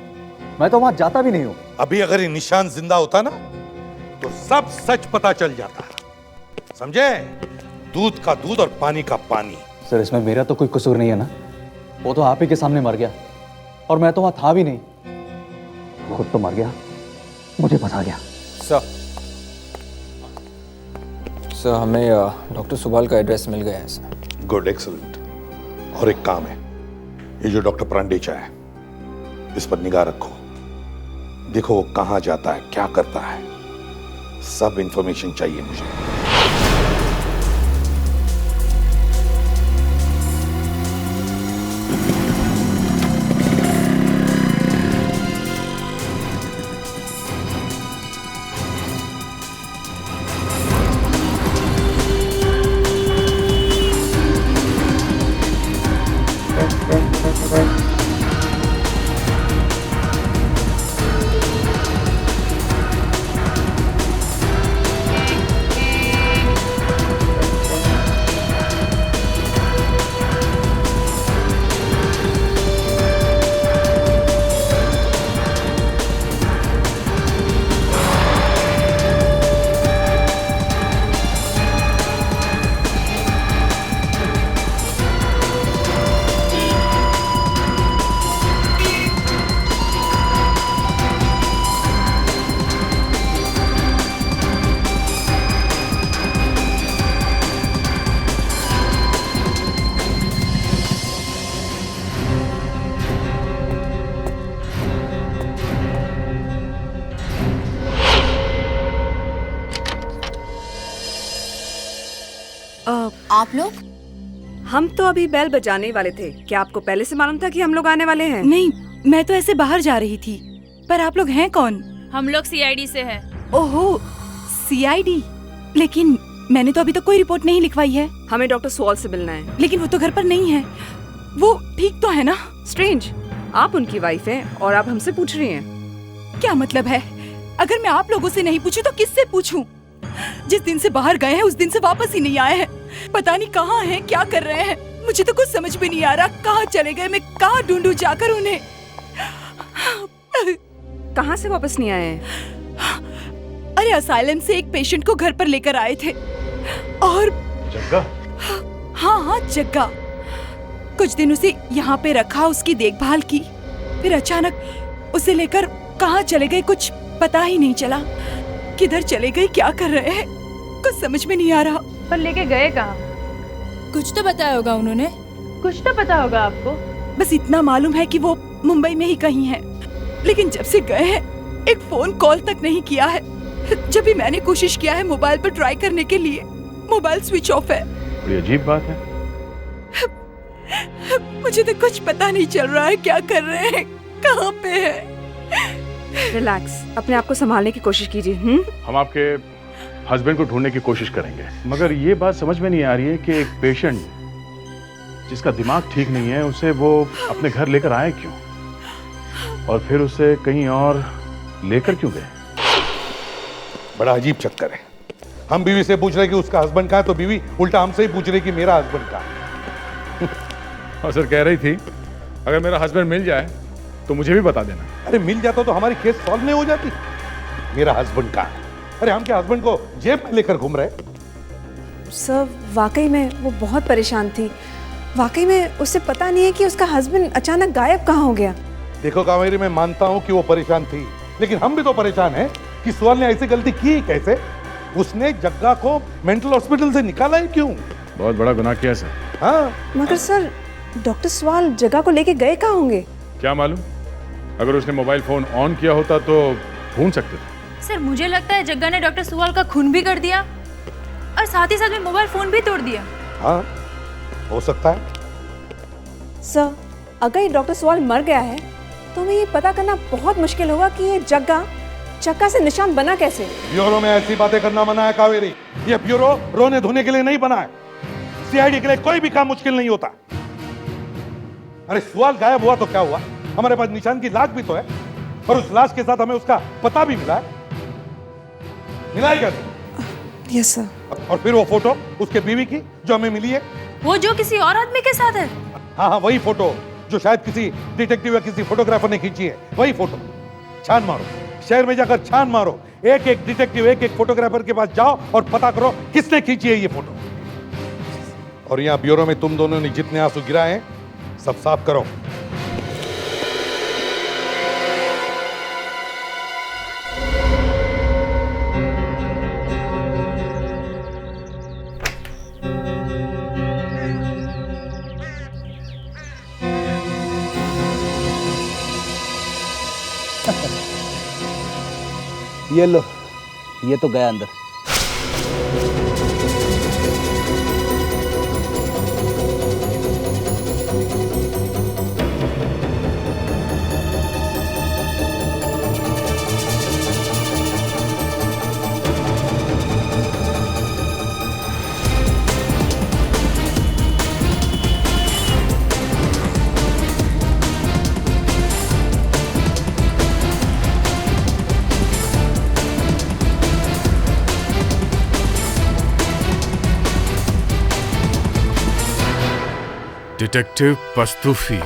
[SPEAKER 12] मैं तो वहां जाता भी नहीं हूँ।
[SPEAKER 5] अभी अगर ये निशान जिंदा होता ना तो सब सच पता चल जाता, समझे? दूध का दूध और पानी का पानी।
[SPEAKER 12] सर इसमें मेरा तो कोई कसूर नहीं है ना, वो तो आप ही के सामने मर गया और मैं तो वहां था भी नहीं। खुद तो मर गया, मुझे फंसा गया।
[SPEAKER 7] सर हमें डॉक्टर सुवाल का एड्रेस मिल गया है सर।
[SPEAKER 5] Good, excellent. और एक काम है, ये जो डॉक्टर प्रांडेचा है इस पर निगाह रखो। देखो वो कहां जाता है, क्या करता है, सब इंफॉर्मेशन चाहिए मुझे।
[SPEAKER 8] आप लोग? हम तो अभी बेल बजाने वाले थे। क्या आपको पहले से मालूम था कि हम लोग आने वाले हैं?
[SPEAKER 2] नहीं, मैं तो ऐसे बाहर जा रही थी। पर आप लोग हैं कौन?
[SPEAKER 22] हम लोग सीआईडी से हैं।
[SPEAKER 2] ओहो, सीआईडी। लेकिन मैंने तो अभी तक कोई रिपोर्ट नहीं लिखवाई है।
[SPEAKER 8] हमें डॉक्टर सुवाल से मिलना है।
[SPEAKER 2] लेकिन वो तो घर पर नहीं है। वो ठीक तो है ना?
[SPEAKER 8] स्ट्रेंज, आप उनकी वाइफ हैं और आप हमसे पूछ रही हैं।
[SPEAKER 2] क्या मतलब है? अगर मैं आप लोगों से नहीं पूछूं तो किससे पूछूं? जिस दिन से बाहर गए हैं उस दिन से वापस ही नहीं आए हैं। पता नहीं कहाँ हैं, क्या कर रहे हैं। मुझे तो कुछ समझ में नहीं आ रहा। कहाँ चले गए? मैं कहाँ ढूंढूं जाकर उन्हें?
[SPEAKER 8] कहाँ से वापस नहीं आए हैं?
[SPEAKER 2] अरे असाइलम से एक पेशेंट को घर पर लेकर आए थे और
[SPEAKER 1] जग्गा?
[SPEAKER 2] हाँ, जग्गा। कुछ दिन उसे यहाँ पे रखा, उसकी देखभाल की। फिर अचानक उसे लेकर कहाँ चले गए कुछ पता ही नहीं चला। किधर चले गए, क्या कर रहे हैं, कुछ समझ में नहीं आ रहा।
[SPEAKER 22] पर लेके गए कहाँ? कुछ तो बताया होगा उन्होंने। कुछ तो पता होगा आपको।
[SPEAKER 2] बस इतना मालूम है कि वो मुंबई में ही कहीं है। लेकिन जब से गए हैं एक फोन कॉल तक नहीं किया है। जब भी मैंने कोशिश किया है मोबाइल पर ट्राई करने के लिए, मोबाइल स्विच ऑफ है।
[SPEAKER 1] बड़ी अजीब बात है।
[SPEAKER 2] मुझे तो कुछ पता नहीं चल रहा है क्या कर रहे हैं, कहाँ पे है।
[SPEAKER 8] रिलैक्स, अपने आप को संभालने की कोशिश कीजिए।
[SPEAKER 1] हम आपके हस्बैंड को ढूंढने की कोशिश करेंगे, मगर ये बात समझ में नहीं आ रही है कि एक पेशेंट जिसका दिमाग ठीक नहीं है उसे वो अपने घर लेकर आए क्यों, और फिर उसे कहीं और लेकर क्यों गए?
[SPEAKER 5] बड़ा अजीब चक्कर है। हम बीवी से पूछ रहे कि उसका हस्बैंड कहाँ है, तो बीवी उल्टा हमसे ही पूछ रही कि मेरा हस्बैंड कहाँ है।
[SPEAKER 3] और सर कह रही थी अगर मेरा हस्बैंड मिल जाए तो मुझे भी बता देना।
[SPEAKER 5] अरे मिल जाता तो हमारी केस सॉल्व नहीं हो जाती। मेरा हस्बैंड कहाँ है? अरे हम क्या हस्बैंड को जेब में लेकर घूम रहे?
[SPEAKER 8] सर वाकई में वो बहुत परेशान थी। वाकई में उसे पता नहीं है कि उसका हस्बैंड अचानक गायब कहाँ हो गया।
[SPEAKER 5] देखो कावेरी, मैं मानता हूँ कि वो परेशान थी, लेकिन हम भी तो परेशान हैं कि सुवाल ने ऐसी गलती की कैसे? उसने जग्गा को मेंटल हॉस्पिटल से निकाला है क्यों?
[SPEAKER 3] बहुत बड़ा गुनाह किया सर।
[SPEAKER 5] हाँ,
[SPEAKER 8] मगर सर डॉक्टर सुवाल जगह को लेके गए कहाँ होंगे?
[SPEAKER 3] क्या मालूम, अगर उसने मोबाइल फोन ऑन किया होता तो ढूंढ सकते थे।
[SPEAKER 22] सर मुझे लगता है जग्गा ने डॉक्टर सुवाल का खून भी कर दिया और साथ ही साथ में मोबाइल फोन भी तोड़ दिया।
[SPEAKER 5] हाँ, हो सकता है।
[SPEAKER 8] सर अगर ये डॉक्टर सुवाल मर गया है तो हमें ये पता करना बहुत मुश्किल होगा कि ये जग्गा से निशान बना कैसे।
[SPEAKER 5] ब्यूरो में ऐसी बातें करना मना है कावेरी। ये ब्यूरो रोने धोने के लिए नहीं बना है। सीआईडी के लिए कोई भी काम मुश्किल नहीं होता। अरे सुवाल गायब हुआ तो क्या हुआ? हमारे पास निशान की लाश भी तो है, और उस लाश के साथ हमें उसका पता भी मिला है। मिला है क्या?
[SPEAKER 8] Yes sir.
[SPEAKER 5] और फिर वो फोटो उसके बीवी की जो हमें मिली है,
[SPEAKER 22] वो जो किसी और आदमी के साथ है।
[SPEAKER 5] हाँ हाँ, वही फोटो जो शायद किसी डिटेक्टिव या किसी फोटोग्राफर ने खींची है, वही फोटो। छान मारो, शहर में जाकर छान मारो, एक एक डिटेक्टिव, एक एक फोटोग्राफर के पास जाओ और पता करो किसने खींची है ये फोटो। और यहाँ ब्यूरो में तुम दोनों ने जितने आंसू गिराए हैं, सब साफ करो।
[SPEAKER 11] ये लो, ये तो गया अंदर।
[SPEAKER 3] डिटेक्टिव पस्तूफी।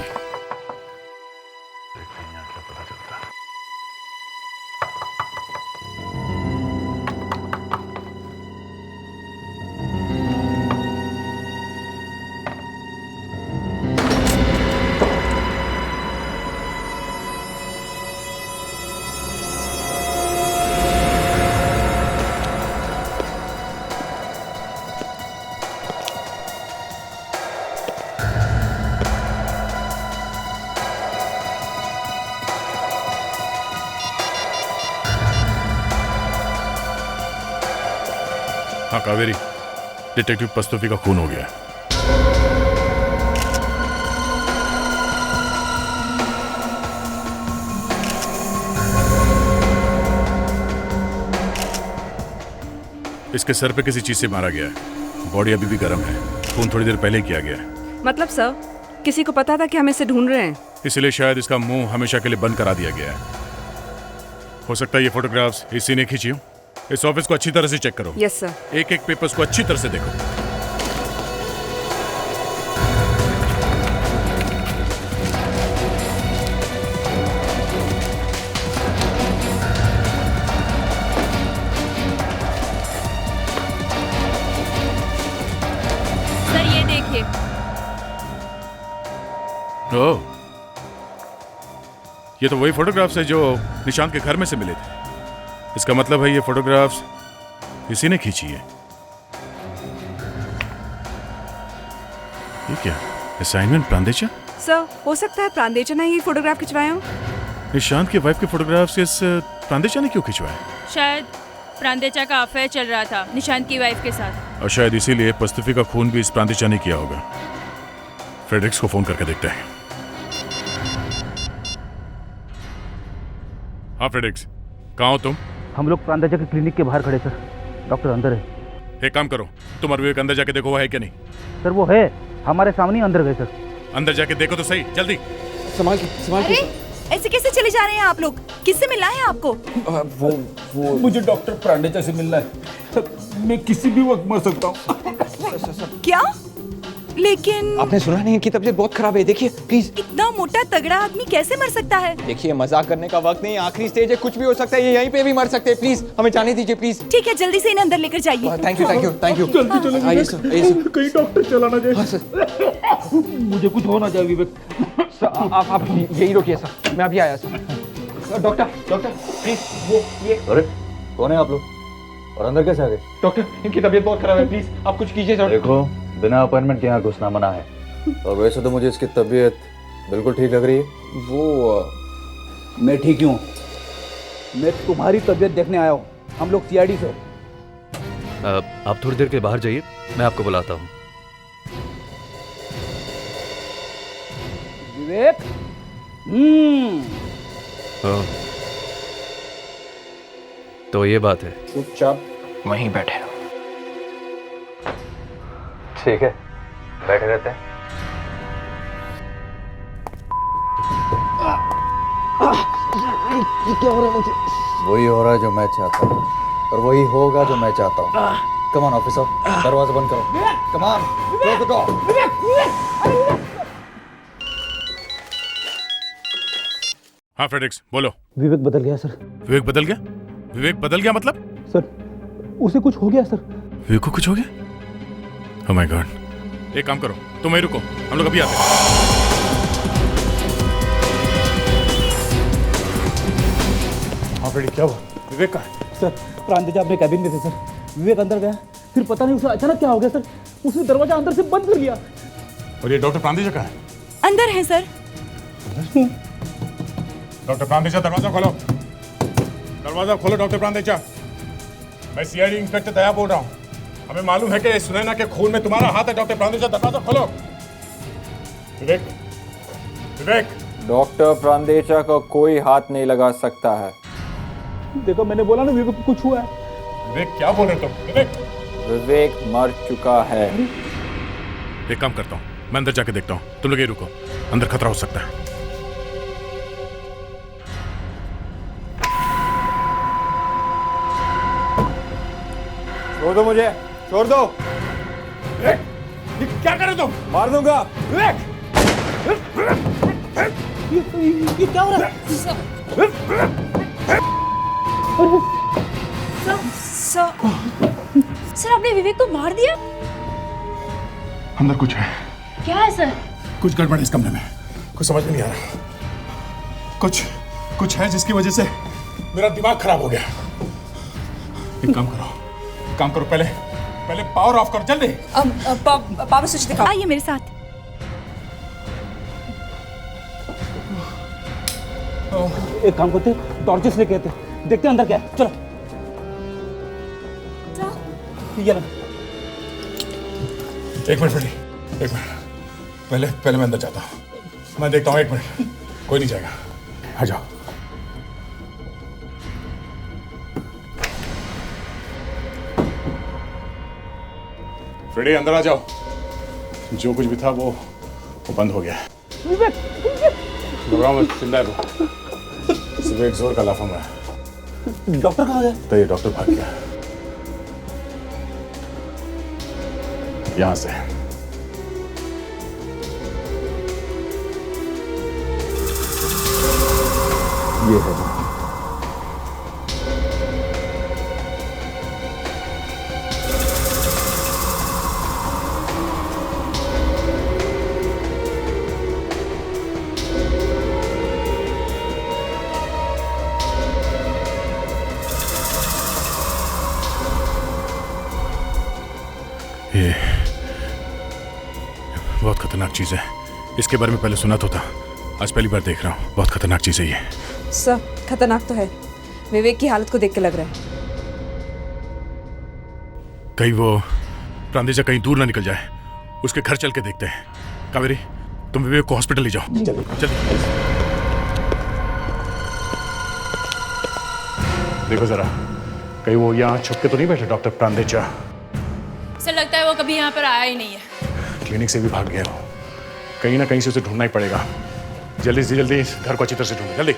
[SPEAKER 3] हाँ कावेरी, डिटेक्टिव पस्तूफी का खून हो गया। इसके सर पे किसी चीज से मारा गया है। बॉडी अभी भी गर्म है, खून थोड़ी देर पहले किया गया है।
[SPEAKER 8] मतलब सर, किसी को पता था कि हम इसे ढूंढ रहे हैं,
[SPEAKER 3] इसलिए शायद इसका मुंह हमेशा के लिए बंद करा दिया गया है। हो सकता है ये फोटोग्राफ्स इसी ने खींची हो। इस ऑफिस को अच्छी तरह से चेक करो।
[SPEAKER 8] Yes sir.
[SPEAKER 3] एक एक पेपर्स को अच्छी तरह से देखो।
[SPEAKER 22] सर ये देखिए।
[SPEAKER 3] ओह, ये तो वही फोटोग्राफ्स है जो निशांत के घर में से मिले थे। इसका मतलब है ये फोटोग्राफ्स इसी ने खींची है। ये क्या? असाइनमेंट प्रांदेचा?
[SPEAKER 8] सर, हो सकता है प्रांदेचा ने ही फोटोग्राफ खिंचवाए हो।
[SPEAKER 3] निशांत की वाइफ के फोटोग्राफ्स इस प्रांदेचा ने क्यों खिंचवाए?
[SPEAKER 22] शायद प्रांदेचा का अफेयर चल रहा था निशांत की वाइफ के साथ,
[SPEAKER 3] और शायद इसीलिए पस्तूफी का खून भी इस प्रांदेचा ने किया होगा। फ्रेडरिक्स को फोन करके देखते हैं। हाँ फ्रेडरिक्स, कहाँ हो तुम?
[SPEAKER 11] हम लोग प्रांदेचा के क्लिनिक के बाहर खड़े सर। डॉक्टर अंदर है।
[SPEAKER 3] एक काम करो, तुम और विवेक अंदर जाके देखो वो है क्या नहीं।
[SPEAKER 11] सर वो है, हमारे सामने अंदर गए सर।
[SPEAKER 3] अंदर जाके देखो तो सही, जल्दी।
[SPEAKER 12] संभाल के, संभाल के।
[SPEAKER 2] ऐसे कैसे चले जा रहे हैं आप लोग? किससे मिलना है आपको?
[SPEAKER 21] वो मुझे डॉक्टर प्रांडेचा से मिलना है। मैं किसी भी वक्त मर सकता हूँ।
[SPEAKER 2] क्या? लेकिन
[SPEAKER 7] आपने सुना नहीं, इनकी तबीयत बहुत खराब है, देखिए प्लीज।
[SPEAKER 2] इतना मोटा तगड़ा आदमी कैसे मर सकता है?
[SPEAKER 7] देखिए मजाक करने का वक्त नहीं, आखिरी स्टेज है, कुछ भी हो सकता है, ये यहीं पे भी मर सकते हैं। प्लीज हमें जाने दीजिए प्लीज।
[SPEAKER 2] ठीक है, जल्दी से इन्हें अंदर लेकर जाइए।
[SPEAKER 7] Thank you, thank you, thank you.
[SPEAKER 21] जल्दी चलो
[SPEAKER 7] आइए सर, आइए सर।
[SPEAKER 21] कहीं डॉक्टर चला ना जाए। मुझे कुछ होना चाहिए विवेक।
[SPEAKER 7] आप यही रोकिए सर, मैं अभी आया सर। डॉक्टर, डॉक्टर प्लीज, वो ये।
[SPEAKER 12] अरे कौन है आप लोग और अंदर कैसे आ गए?
[SPEAKER 7] डॉक्टर, इनकी तबीयत बहुत खराब है, प्लीज आप कुछ कीजिए सर।
[SPEAKER 12] देखो, बिना अपॉइंटमेंट के यहाँ घुसना मना है। और वैसे तो मुझे इसकी तबीयत बिल्कुल ठीक लग रही है।
[SPEAKER 11] वो मैं ठीक हूँ। मैं तुम्हारी तबीयत देखने आया हूँ। हम लोग सीआईडी से।
[SPEAKER 9] आप थोड़ी देर के बाहर जाइए, मैं आपको बुलाता हूँ।
[SPEAKER 11] विवेक।
[SPEAKER 9] तो ये बात है।
[SPEAKER 7] चुपचाप वहीं बैठे।
[SPEAKER 12] ठीक है, बैठे रहते हैं।
[SPEAKER 21] ये क्या हो रहा है मुझे?
[SPEAKER 12] वही हो रहा है जो मैं चाहता हूँ और वही होगा जो मैं चाहता हूँ। कम ऑन ऑफिसर, दरवाजा बंद करो। Come on, close the door.
[SPEAKER 3] हाँ फ्रेडरिक्स, बोलो।
[SPEAKER 11] विवेक बदल गया सर।
[SPEAKER 3] विवेक बदल गया? विवेक बदल गया मतलब?
[SPEAKER 11] सर उसे कुछ हो गया सर।
[SPEAKER 3] विवेक को कुछ हो गया? Oh my God. एक काम करो, तुम वहीं रुको, हम लोग अभी आते हैं।
[SPEAKER 11] हाँ फ्रेडी, क्या हुआ? विवेक कहाँ है? सर प्रांतिजा अपने कैबिन में थे सर। विवेक अंदर गया, फिर पता नहीं उसे अचानक क्या हो गया सर, उसने दरवाजा अंदर से बंद कर लिया।
[SPEAKER 3] और ये डॉक्टर प्रांतिजा कहाँ है?
[SPEAKER 2] अंदर है सर।
[SPEAKER 3] डॉक्टर प्रांतिजा, दरवाजा खोलो। दरवाजा खोलो डॉक्टर प्रांतिजा। मैं सीआईडी इंस्पेक्टर दया बोल रहा हूँ। हमें मालूम है कि सुनैना के खून में तुम्हारा हाथ है। डॉक्टर प्रांतिजा, दरवाजा खोलो। विवेक, विवेक।
[SPEAKER 7] डॉक्टर प्रांदेचा को कोई हाथ नहीं लगा सकता है।
[SPEAKER 11] देखो मैंने बोला ना विवेक को कुछ हुआ है।
[SPEAKER 3] विवेक क्या बोल रहे तुम? विवेक,
[SPEAKER 7] विवेक मर चुका है।
[SPEAKER 3] एक काम करता हूँ, मैं अंदर जाके देखता हूँ, तुम लोग ये रुको, अंदर खतरा हो सकता है।
[SPEAKER 7] छोड़ दो मुझे, छोड़ दो।
[SPEAKER 3] विवेक, ये क्या कर रहे तुम?
[SPEAKER 7] मार दूंगा।
[SPEAKER 3] विवेक,
[SPEAKER 11] ये क्या हो रहा है?
[SPEAKER 22] सर आपने विवेक को मार दिया?
[SPEAKER 3] अंदर कुछ है।
[SPEAKER 22] क्या है सर?
[SPEAKER 3] कुछ गड़बड़ है इस कमरे में, कुछ समझ में नहीं आ रहा। कुछ है जिसकी वजह से मेरा दिमाग खराब हो गया। एक काम करो, पहले पावर ऑफ करो जल्दी।
[SPEAKER 2] पावर स्विच दिखाओ। आइए मेरे साथ।
[SPEAKER 11] एक काम करते, टॉर्चेस लेके आते, देखते अंदर क्या है। चलो। ये लो।
[SPEAKER 3] एक मिनट फ्रेडी, एक मिनट। पहले मैं अंदर जाता हूँ, मैं देखता हूँ। एक मिनट, कोई नहीं जाएगा। आ जाओ। फ्रेडी अंदर आ जाओ। जो कुछ भी था वो बंद हो गया। घबराओ मत, जिंदा है वो। सिर्फ एक जोर का लाफा मारा।
[SPEAKER 11] डॉक्टर कहाँ गया?
[SPEAKER 3] तो ये डॉक्टर भाग गया यहाँ से।
[SPEAKER 12] ये है।
[SPEAKER 3] ये बहुत खतरनाक चीज है। इसके बारे में पहले सुना तो था, आज पहली बार देख रहा हूँ। बहुत खतरनाक चीज है ये।
[SPEAKER 8] सर खतरनाक तो है, विवेक की हालत को देख के लग रहा है।
[SPEAKER 3] कहीं वो प्रांतिजा कहीं दूर ना निकल जाए, उसके घर चल के देखते हैं। कावेरी, तुम विवेक को हॉस्पिटल ले जाओ जल्दी। देखो जरा, कहीं वो यहाँ छुप के तो नहीं बैठे डॉक्टर प्रांतिजा?
[SPEAKER 22] सर लगता है वो कभी यहाँ पर आया ही नहीं है।
[SPEAKER 3] क्लिनिक से भी भाग गया वो। कहीं ना कहीं से उसे ढूंढना ही पड़ेगा। जल्दी से जल्दी इस घर को अच्छी तरह से ढूंढो, जल्दी।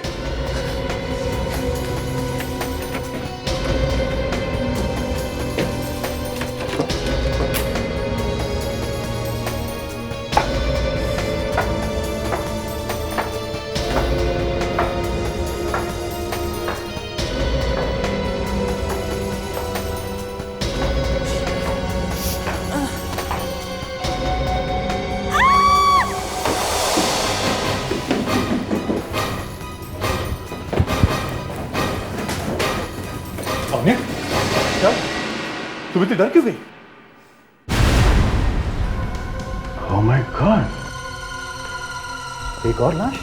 [SPEAKER 3] क्या? तुम इतनी डर क्यों गई? ओह माय गॉड, एक और लाश?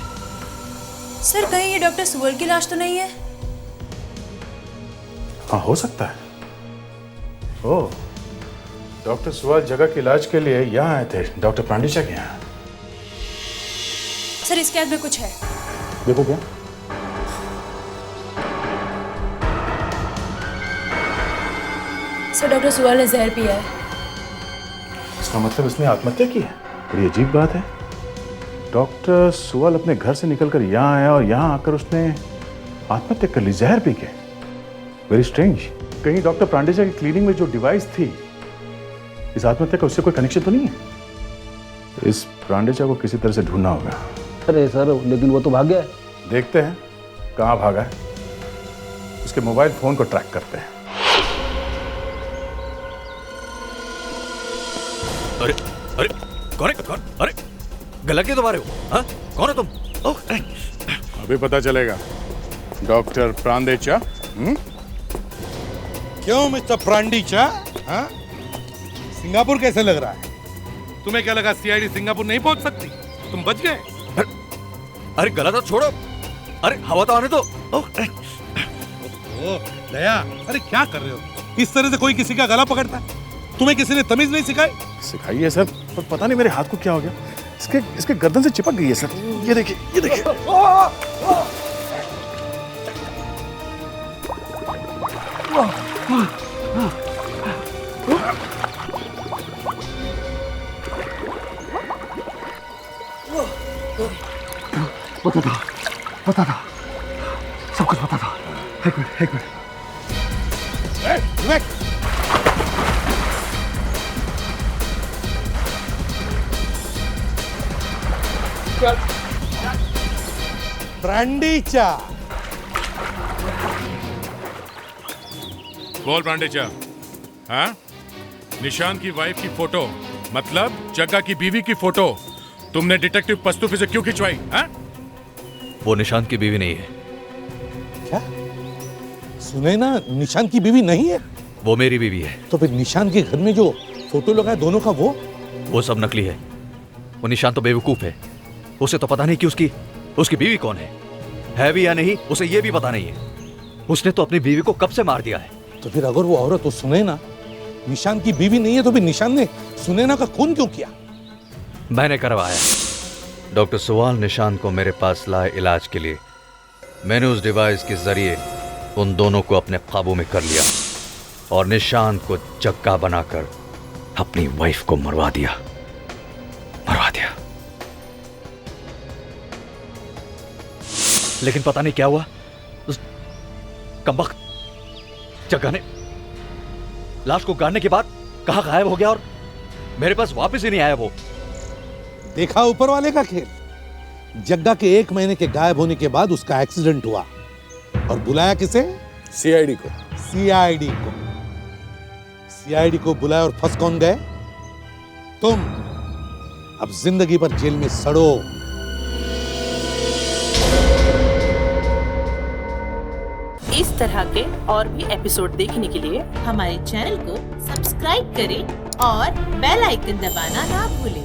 [SPEAKER 22] सर कहीं ये डॉक्टर सुवल की लाश तो नहीं है?
[SPEAKER 3] हाँ हो सकता है। ओह, डॉक्टर सुवल जगह के इलाज के लिए यहाँ आए थे, डॉक्टर प्रांतिजा के यहाँ।
[SPEAKER 22] सर इसके हाथ में कुछ है।
[SPEAKER 3] देखो क्या?
[SPEAKER 22] सर डॉक्टर सुवल ने जहर पिया है।
[SPEAKER 3] इसका मतलब इसने आत्महत्या की है? बड़ी अजीब बात है। डॉक्टर सुवल अपने घर से निकलकर यहाँ आया और यहाँ आकर उसने
[SPEAKER 1] आत्महत्या कर ली जहर पी के। Very strange. कहीं डॉक्टर प्रांडेजा की क्लिनिक में जो डिवाइस थी, इस आत्महत्या का उससे कोई कनेक्शन तो नहीं है? इस प्रांडेजा को किसी तरह से ढूंढना होगा।
[SPEAKER 11] अरे सर, लेकिन वो तो भाग गया है।
[SPEAKER 1] देखते हैं कहां भागा है, उसके मोबाइल फोन को ट्रैक करते हैं।
[SPEAKER 9] अरे अरे कौन है? कौन? अरे गला क्यों दबा रहे हो? हाँ, कौन है तुम?
[SPEAKER 3] अभी पता चलेगा। डॉक्टर प्रांडेजा।
[SPEAKER 5] क्यों मिस्टर प्रांडेजा? हाँ? सिंगापुर कैसे लग रहा है? तुम्हें क्या लगा सीआईडी सिंगापुर नहीं पहुंच सकती? तुम बच गए।
[SPEAKER 9] अरे गला तो छोड़ो। अरे हवा तो आने दो।
[SPEAKER 5] दया, अरे क्या कर रहे हो? इस तरह से कोई किसी का गला पकड़ता है? तुम्हें किसी ने तमीज नहीं सिखाई?
[SPEAKER 1] सिखाई है सर, पर पता नहीं मेरे हाथ को क्या हो गया। इसके गर्दन से चिपक गई है सर। ये देखिए, ये देखिए।
[SPEAKER 21] पता था, सब कुछ पता था। एक मिनट।
[SPEAKER 5] प्रांडेजा,
[SPEAKER 3] बोल प्रांडेजा। हाँ, निशान की वाइफ की फोटो, मतलब जग्गा की बीवी की फोटो तुमने डिटेक्टिव पस्तूफी से क्यों खिंचवाई? हाँ?
[SPEAKER 9] वो निशान की बीवी नहीं है।
[SPEAKER 5] क्या? सुने ना, निशान की बीवी नहीं है?
[SPEAKER 9] वो मेरी बीवी है।
[SPEAKER 5] तो फिर निशान के घर में जो फोटो लगा है दोनों का, वो
[SPEAKER 9] सब नकली है। वो निशान तो बेवकूफ है। उसे तो पता नहीं कि उसकी बीवी कौन है भी या नहीं, उसे ये भी पता नहीं है। उसने तो अपनी बीवी को कब से मार दिया है।
[SPEAKER 5] तो फिर अगर वो औरत तो सुनैना निशान की बीवी नहीं है, तो फिर निशान ने सुनैना का खून क्यों किया?
[SPEAKER 9] मैंने करवाया। डॉक्टर सुवाल निशान को मेरे पास लाए इलाज के लिए। मैंने उस डिवाइस के जरिए उन दोनों को अपने काबू में कर लिया और निशान को जग्गा बनाकर अपनी वाइफ को मरवा दिया। लेकिन पता नहीं क्या हुआ, उस कमबख्त जग्गा ने लाश को गाड़ने के बाद कहां गायब हो गया और मेरे पास वापस ही नहीं आया। वो
[SPEAKER 5] देखा ऊपर वाले का खेल। जग्गा के 1 महीने के गायब होने के बाद उसका एक्सीडेंट हुआ और बुलाया किसे?
[SPEAKER 1] सीआईडी को।
[SPEAKER 5] सीआईडी को बुलाया और फंस कौन गए? तुम। अब जिंदगी भर जेल में सड़ो।
[SPEAKER 15] इस तरह के और भी एपिसोड देखने के लिए हमारे चैनल को सब्सक्राइब करें और बेल आइकन दबाना ना भूलें।